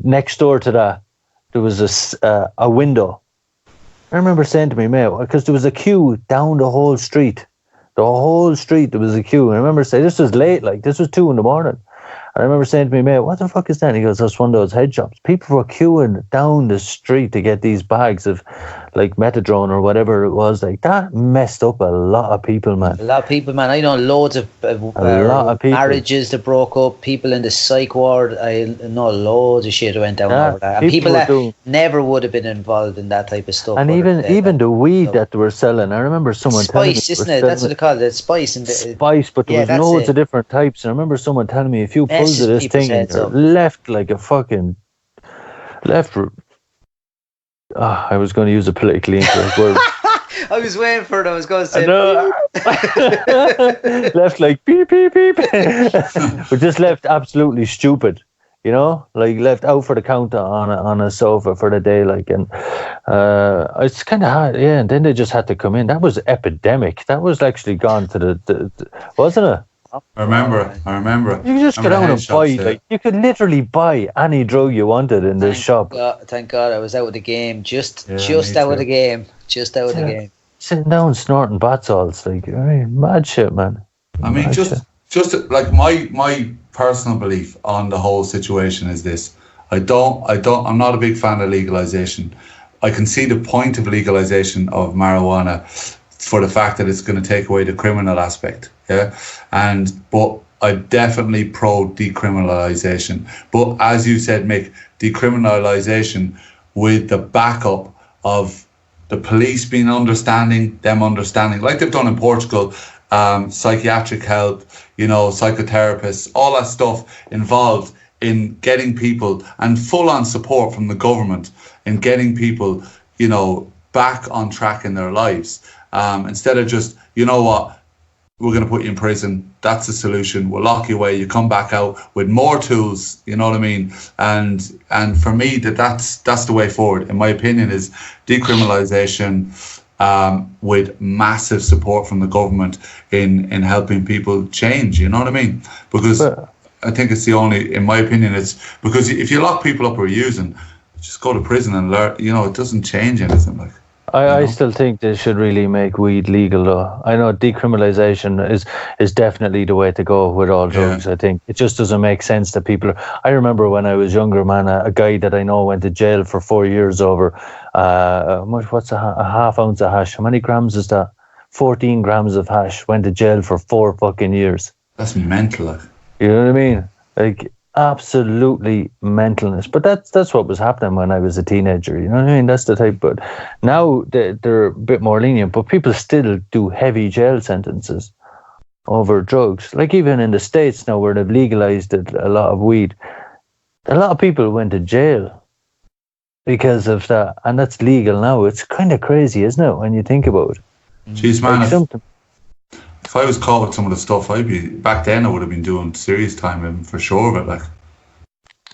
next door to that, there was a window. I remember saying to me, mate, because there was a queue down the whole street. The whole street, there was a queue. And I remember saying, this was late, like this was 2 a.m. I remember saying to me, mate, what the fuck is that? And he goes, that's one of those head shops. People were queuing down the street to get these bags of like methadone or whatever it was. Like, that messed up a lot of people, man. A lot of people, man. I know loads of marriages that broke up, people in the psych ward. I know loads of shit that went down over that. And people that never would have been involved in that type of stuff. And even the weed that they were selling, I remember someone telling me. Spice, isn't it? That's what they call it. It's spice. Spice, but there was loads of different types. And I remember someone telling me, if you pull to this thing and you're left like a fucking left. I was going to use a politically incorrect word. I was waiting for it. I was going to say left like beep beep beep. But just left absolutely stupid, you know, like left out for the counter on a sofa for the day, like, and it's kind of hard, yeah. And then they just had to come in. That was epidemic. That was actually gone to the wasn't it? I remember You could just go down and buy, like, you could literally buy any drug you wanted in this shop. Thank God I was out of the game. Just out of the game. Just out of the game. Sitting down snorting bath salts, like, mad shit, man. I mean, just like my personal belief on the whole situation is this. I'm not a big fan of legalization. I can see the point of legalization of marijuana for the fact that it's going to take away the criminal aspect, but I'm definitely pro decriminalization. But as you said, Mick, decriminalization with the backup of the police being understanding, like they've done in Portugal, psychiatric help, you know, psychotherapists, all that stuff involved in getting people, and full-on support from the government in getting people, you know, back on track in their lives. Instead of just, you know what, we're going to put you in prison. That's the solution. We'll lock you away. You come back out with more tools. You know what I mean? And for me, that's the way forward. In my opinion, is decriminalization with massive support from the government in helping people change. You know what I mean? Because I think it's the only, in my opinion, it's because if you lock people up who are using, just go to prison and learn. You know, it doesn't change anything. Like. I still think they should really make weed legal, though. I know decriminalization is definitely the way to go with all drugs. I think it just doesn't make sense that people. I remember when I was younger, man, a guy that I know went to jail for 4 years over what's a half ounce of hash? How many grams is that? 14 grams of hash. Went to jail for 4 fucking years. That's mental. Like. You know what I mean? Like, absolutely mentalness. But that's what was happening when I was a teenager. You know what I mean? That's the type. But now they're a bit more lenient. But people still do heavy jail sentences over drugs. Like even in the States now, where they've legalized a lot of weed, a lot of people went to jail because of that, and that's legal now. It's kind of crazy, isn't it, when you think about it? Jeez, man. Like if I was caught with some of the stuff, back then I would have been doing serious time for sure of it, like.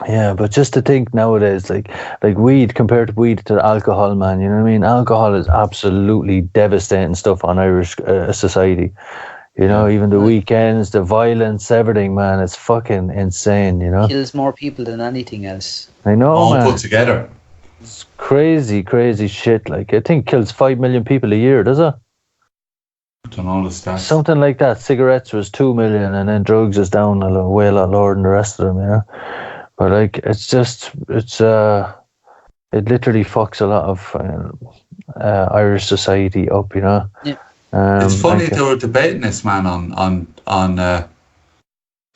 Yeah, but just to think nowadays, like weed compared to weed to alcohol, man, you know what I mean? Alcohol is absolutely devastating stuff on Irish society. You know, even the weekends, the violence, everything, man, it's fucking insane, you know? Kills more people than anything else. I know, all man. Put together. It's crazy, crazy shit. Like, I think kills 5 million people a year, does it? I don't know the stats. Something like that. Cigarettes was 2 million, and then drugs is down way a lot lower than the rest of them, you know? But like, it literally fucks a lot of Irish society up, you know. Yeah. It's funny they were debating this, man, on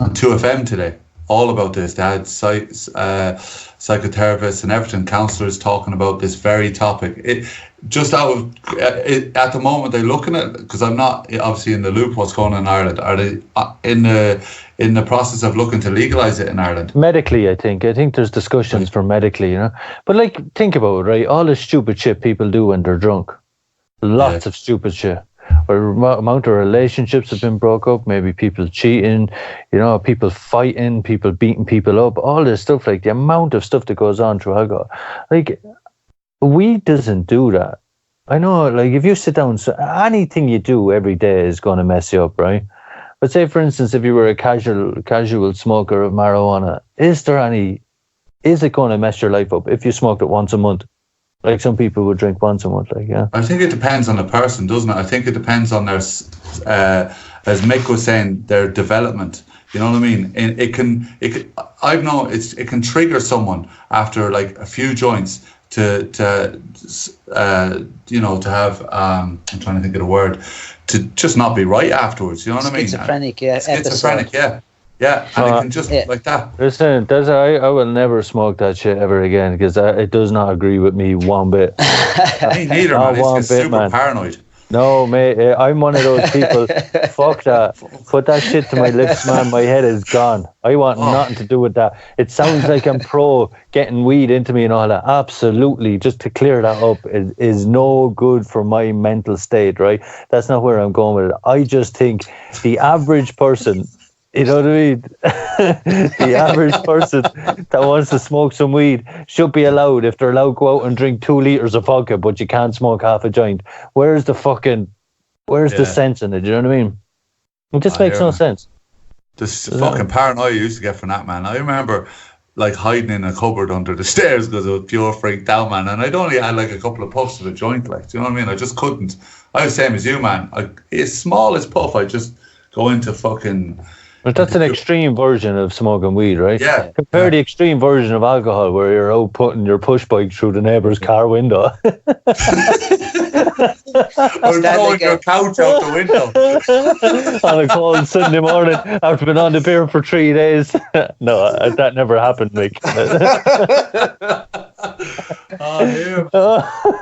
2FM today, all about this. They had psychotherapists and everything, counsellors talking about this very topic. It just out of at the moment they're looking at, because I'm not obviously in the loop what's going on in Ireland. Are they in the process of looking to legalise it in Ireland? Medically, I think there's discussions for medically, you know. But like, think about it, right? All the stupid shit people do when they're drunk, lots of stupid shit. Or amount of relationships have been broke up, maybe people cheating, you know, people fighting, people beating people up, all this stuff, like the amount of stuff that goes on through alcohol. Like, weed doesn't do that. I know, like, if you sit down, so anything you do every day is going to mess you up, right? But say, for instance, if you were a casual smoker of marijuana, is it going to mess your life up if you smoked it once a month? Like some people would drink once a month, like, yeah. I think it depends on the person, doesn't it? I think it depends on their, as Mick was saying, their development. You know what I mean? It can trigger someone after like a few joints to have I'm trying to think of the word, to just not be right afterwards. You know what I mean? Schizophrenic, yeah, and it can just like that. Listen, I will never smoke that shit ever again, because it does not agree with me one bit. Me neither, man. It's super paranoid. No, mate, I'm one of those people. Fuck that. Put that shit to my lips, man. My head is gone. I want nothing to do with that. It sounds like I'm pro getting weed into me and all that. Absolutely. Just to clear that up is no good for my mental state, right? That's not where I'm going with it. I just think the average person, you know what I mean? The average person that wants to smoke some weed should be allowed, if they're allowed to go out and drink 2 litres of vodka, but you can't smoke half a joint. Where's the sense in it? Do you know what I mean? It just makes no sense. This fucking paranoia you used to get from that, man. I remember like hiding in a cupboard under the stairs because I was pure freaked out, man. And I'd only had like a couple of puffs of a joint, like, do you know what I mean? I just couldn't. I was the same as you, man. As small as puff, I just go into fucking... But that's an extreme version of smoking weed, right? Yeah. Compare the extreme version of alcohol, where you're out putting your push bike through the neighbour's car window. Or throwing your couch out the window. On a cold Sunday morning after being on the beer for 3 days. No, that never happened, Mick.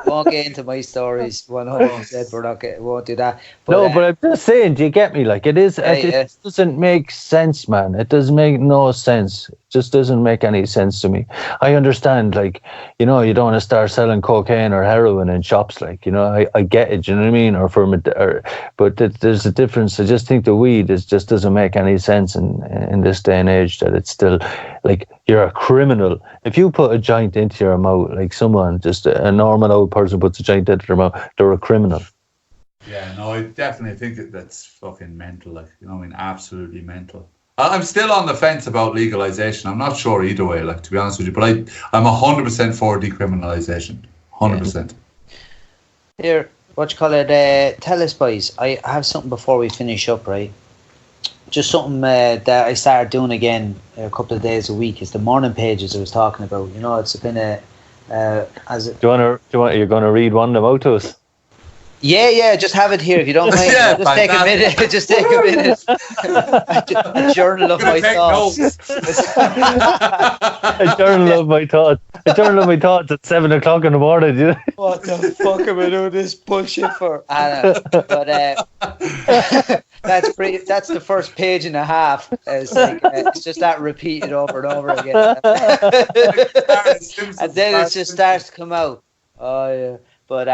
Won't get into my stories 100%. Won't do that. But I'm just saying, do you get me? Like, it doesn't make sense, man. It doesn't make no sense. It just doesn't make any sense to me. I understand, like, you know, you don't want to start selling cocaine or heroin in shops, like, you know, I get it, you know what I mean? But there's a difference. I just think the weed just doesn't make any sense in this day and age, that it's still, like, you're a criminal. If you put a joint into your mouth, like someone, just a normal old person puts a joint into their mouth, they're a criminal. Yeah, no, I definitely think that's fucking mental, like, you know what I mean? Absolutely mental. I'm still on the fence about legalization. I'm not sure either way, like, to be honest with you, but I'm 100% for decriminalization. 100%. Here, what you call it? Tell us, boys. I have something before we finish up, right? Just something that I started doing again a couple of days a week. Is the morning pages I was talking about. You know, it's been a you're going to read one of them out to us? Yeah, just have it here if you don't mind. Yeah, just take a minute. Just take a minute. A journal of my thoughts. A journal of my thoughts. A journal of my thoughts at 7 o'clock in the morning. You know? What the fuck am I doing this bullshit for? But that's the first page and a half. It's like it's just that repeated over and over again, and then it just starts to come out. Oh yeah, but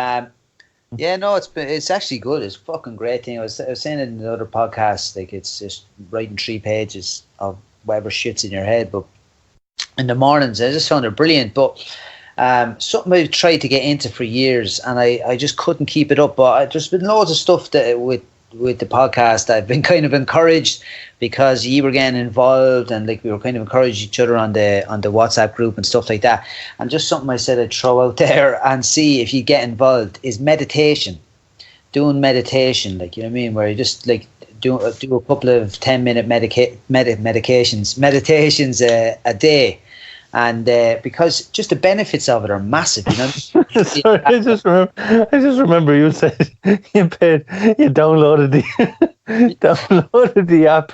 yeah, no, it's actually good. It's a fucking great thing. I was saying it in the other podcast, like, it's just writing 3 pages of whatever shit's in your head. But in the mornings, I just found it brilliant. But something I've tried to get into for years, and I just couldn't keep it up. But there's been loads of stuff that with the podcast I've been kind of encouraged, because you were getting involved, and like we were kind of encouraging each other on the WhatsApp group and stuff like that. And just something I said I'd throw out there and see if you get involved is meditation. Doing meditation, like, you know what I mean, where you just like do a couple of 10-minute meditations a day, And because just the benefits of it are massive, you know. Sorry, I just remember you said you downloaded the app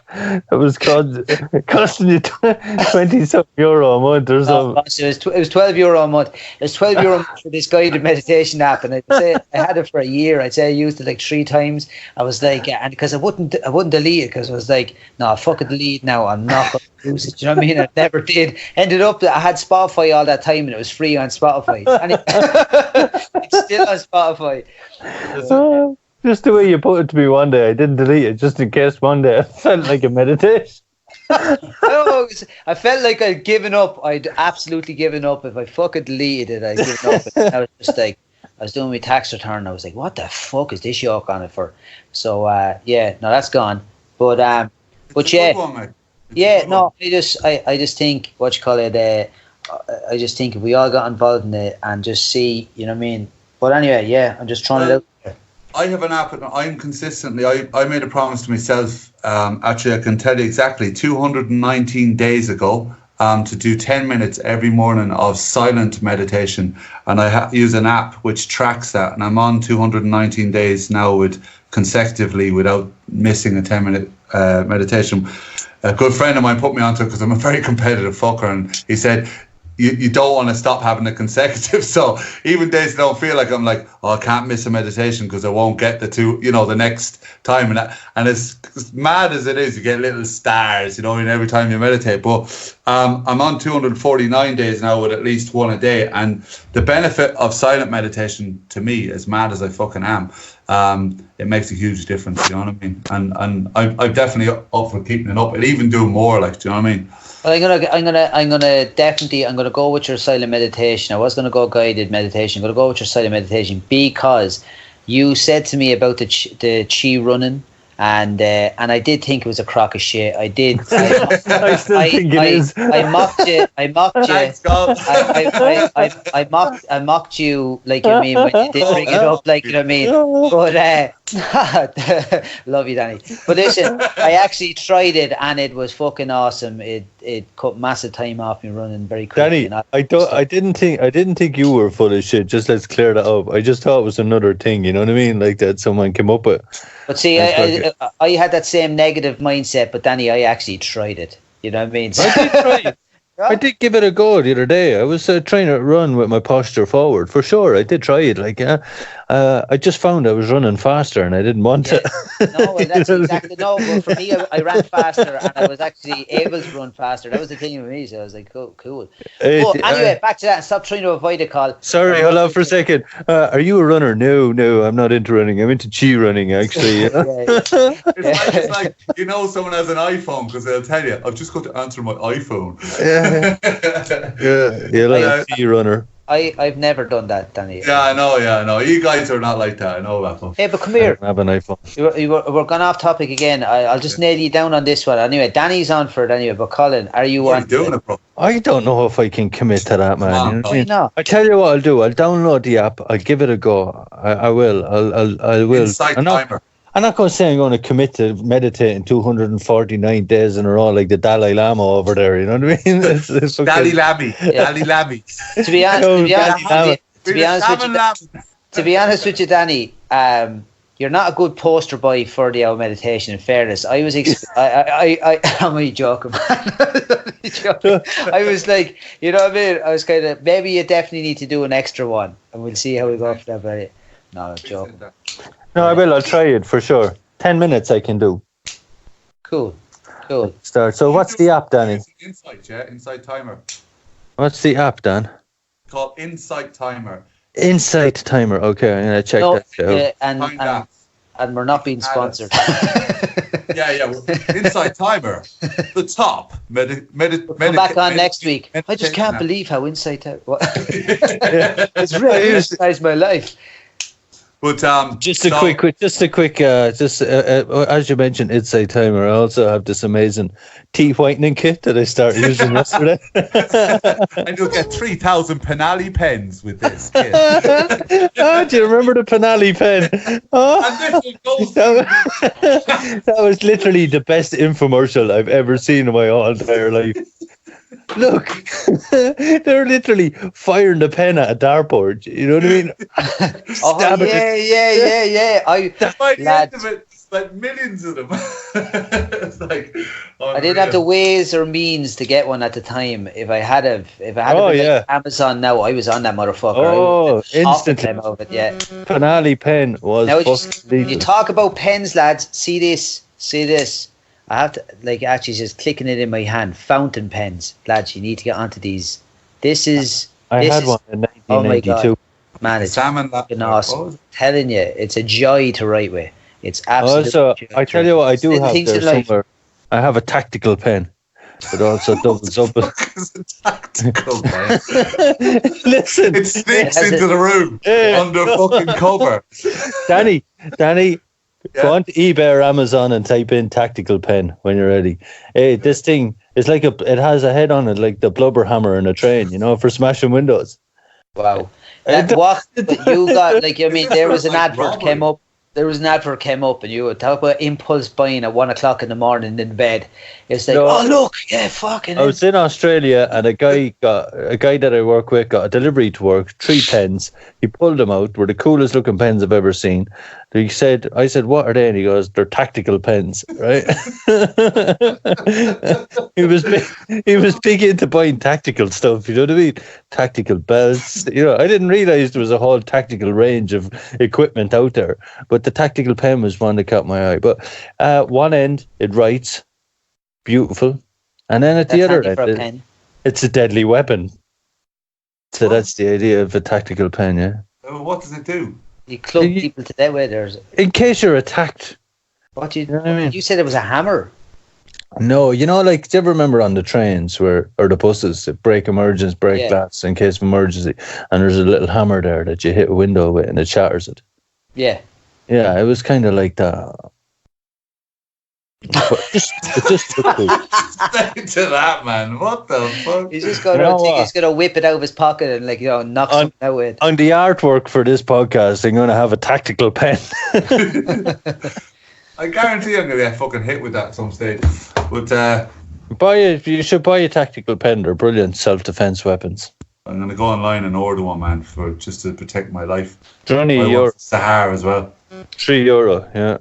that was costing you €20 a month or something. It was €12 a month. It was €12 a month for this guided meditation app, and I'd say I had it for a year. I'd say I used it like 3 times. I was like, and because I wouldn't delete it, because I was like, no, fuck it, delete now. I'm not going to use it. Do you know what I mean? I never did. Ended up that I had Spotify all that time, and it was free on Spotify. And it's still on Spotify. Just the way you put it to me one day, I didn't delete it just in case one day I felt like a meditation. I felt like I'd given up. I'd absolutely given up. If I fucking deleted it, I'd given up. And I was just like, I was doing my tax return, and I was like, what the fuck is this yoke on it for? So yeah, no, that's gone. But yeah, no, I just think what you call it. I just think if we all got involved in it and just see, you know what I mean. But anyway, yeah, I'm just trying it out. I have an app, and I'm consistently. I made a promise to myself. Actually, I can tell you exactly 219 days ago to do 10 minutes every morning of silent meditation, and I use an app which tracks that. And I'm on 219 days now consecutively without missing a 10-minute meditation. A good friend of mine put me onto it because I'm a very competitive fucker, and he said, You don't want to stop having it consecutive. So even days I don't feel like, I'm like, I can't miss a meditation because I won't get the next time. And as mad as it is, you get little stars, every time you meditate. But I'm on 249 days now with at least one a day. And the benefit of silent meditation to me, as mad as I fucking am, it makes a huge difference. You know what I mean? And I'm definitely up for keeping it up and even doing more. Like, do you know what I mean? Well, I'm gonna go with your silent meditation. I was gonna go guided meditation. I'm gonna go with your silent meditation because you said to me about the chi running, and I did think it was a crock of shit. I did. I still think it is. I mocked you. Thanks, God. I mocked you, like, you know what I mean, when you did bring it up, like, you know what I mean. But love you, Danny. But listen, I actually tried it, and it was fucking awesome. It cut massive time off me running very quickly. Danny, I didn't think you were full of shit. Just let's clear that up. I just thought it was another thing. You know what I mean? Like that someone came up with. But see, I had that same negative mindset. But Danny, I actually tried it. You know what I mean? I did try it. I did give it a go the other day. I was trying to run with my posture forward for sure. I did try it. Like, I just found I was running faster, and I didn't want to. No, that's exactly no. But for me, I ran faster, and I was actually able to run faster. That was the thing with me. So I was like, cool. But anyway, back to that. And stop trying to avoid a call. Sorry, hold on for a second. Are you a runner? No, I'm not into running. I'm into chi running, actually. It's like someone has an iPhone because they'll tell you, I've just got to answer my iPhone. Yeah, like a chi runner. I've never done that, Danny. Yeah, I know. You guys are not like that. I know that. One. Hey, but come here. I have an iPhone. We're gone off topic again. I'll just nail you down on this one. Anyway, Danny's on for it anyway. But Colin, are you on? Doing it, bro? I don't know if I can commit to that, man. Why not? I tell you what I'll do. I'll download the app. I'll give it a go. I will. I will. Insight timer. I'm not going to say I'm going to commit to meditating 249 days in a row like the Dalai Lama over there. You know what I mean? Dalai Lama. To be honest with you, Danny, you're not a good poster boy for the old meditation. In fairness, I was. I'm only joking, man. I was like, you know what I mean? I was kind of, maybe you definitely need to do an extra one, and we'll see how we go for that. But no, I'm joking. No, I will. I'll try it for sure. 10 minutes I can do. Cool. Start. So what's the app, Danny? Insight timer. What's the app, Dan? It's called Insight Timer. Insight timer. Okay, I'm gonna check that out. And we're not being sponsored. Yeah. Insight Timer, the top. Come back on next week. I just can't believe how Insight Timer. It's really revolutionized my life. But just a quick as you mentioned, Insight Timer. I also have this amazing teeth whitening kit that I started using yesterday. And you'll get 3,000 Penally pens with this kit. Do you remember the Penally pen? That was literally the best infomercial I've ever seen in my whole entire life. Look, they're literally firing the pen at a dartboard. You know what I mean? Oh, yeah. By the Lads. end of it, it's like millions of them. It's like, I didn't have the ways or means to get one at the time. If I had Amazon now, I was on that motherfucker. Oh, instantly. Of it, yeah. Finale pen was Now, fucking you talk about pens, lads. See this. I have to, like, actually just clicking it in my hand. Fountain pens, lads. You need to get onto these. I had one in 1992. Oh my God. Man, it's salmon fucking awesome. Telling you, it's a joy to write with. It's absolutely. Also, I tell you what, I do have things there in life. somewhere. I have a tactical pen. It also doubles up. It's a tactical pen. Listen, It sneaks into the room under fucking cover. Danny, Yeah. go on to eBay or Amazon and type in tactical pen when you're ready. Hey, this thing is like it has a head on it like the blubber hammer in a train, you know, for smashing windows. Wow. But you got, like, I mean, there was an advert came up. And you would talk about impulse buying at 1 o'clock in the morning in bed. It's like, oh look, yeah, fucking. I was in Australia and a guy that I work with got a delivery to work, 3 pens. He pulled them out, were the coolest looking pens I've ever seen. I said, what are they? And he goes, they're tactical pens, right? He was big into buying tactical stuff, you know what I mean? Tactical belts. You know, I didn't realize there was a whole tactical range of equipment out there. But the tactical pen was one that caught my eye. But one end, it writes, beautiful. And then at the other end, it's a deadly weapon. So that's the idea of a tactical pen, yeah. What does it do? You club people to death with it. In case you're attacked. What do you know what I mean? You said it was a hammer. No, you know, like, do you ever remember on the trains or the buses, break glass in case of emergency, and there's a little hammer there that you hit a window with and it shatters it. Yeah. Yeah, it was kind of like that. But it just took me. Stay to that, man. What the fuck? He's just gonna whip it out of his pocket and, like, you know, knock something out with it. On the artwork for this podcast, I'm going to have a tactical pen. I guarantee I'm going to get fucking hit with that at some stage. But you should buy a tactical pen. They're brilliant self-defense weapons. I'm going to go online and order one, man, just to protect my life. They're only €1. Sahara as well. €3, yeah.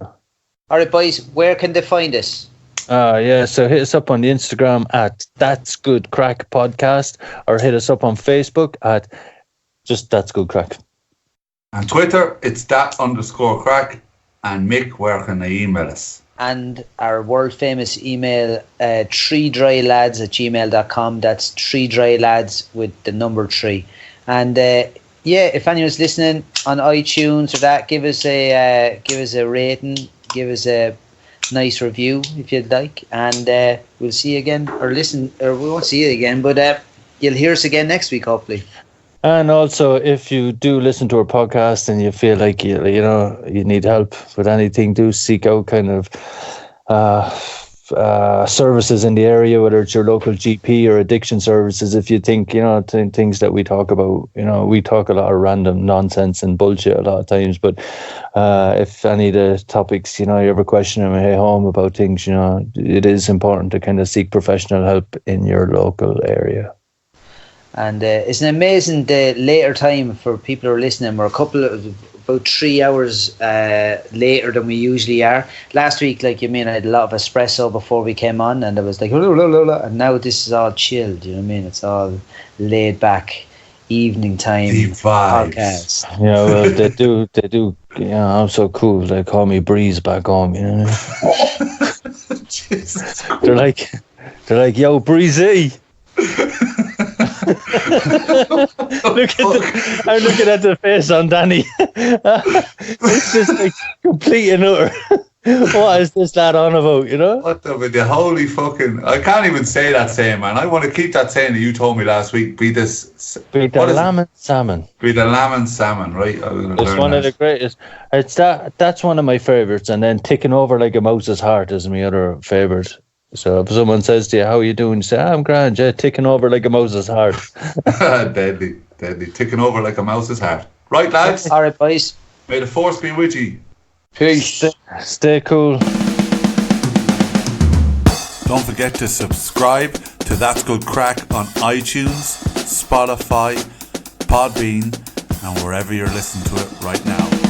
All right, boys, where can they find us? So hit us up on the Instagram at That's Good Craic Podcast, or hit us up on Facebook at just That's Good Craic. And Twitter, it's that_crack. And Mick, where can they email us? And our world famous email, 3drylads@gmail.com. That's 3drylads with the number 3. And if anyone's listening on iTunes or that, give us a rating, give us a nice review if you'd like, and we'll see you again, or we won't see you again, but you'll hear us again next week, hopefully. And also, if you do listen to our podcast and you feel like you need help with anything, do seek out kind of services in the area, whether it's your local GP or addiction services. If you think, things that we talk about, we talk a lot of random nonsense and bullshit a lot of times, but if any of the topics, you ever question them at home about things, it is important to kind of seek professional help in your local area. And it's an amazing later time for people who are listening. We're about 3 hours later than we usually are. Last week, I had a lot of espresso before we came on, and it was like, and now this is all chilled. You know what I mean? It's all laid back, evening time podcast. Yeah, well, they do. I'm so cool. They call me Breeze back home. You know what I mean? Jesus. They're like, yo, Breezy. I'm looking at the face on Danny. It's just like complete and utter. What is this lad on about, What the holy fucking... I can't even say that saying, man. I want to keep that saying that you told me last week. Be the lamb and salmon. Be the lamb and salmon, right? It's one of the greatest. That's one of my favourites. And then ticking over like a mouse's heart is my other favourite. So if someone says to you, how are you doing? You say, I'm grand, yeah, ticking over like a mouse's heart. Deadly. Ticking over like a mouse's heart. Right, lads? All right, boys. May the force be with you. Peace. Stay cool. Don't forget to subscribe to to That's Good Craic on iTunes, Spotify, Podbean, and wherever you're listening to it right now.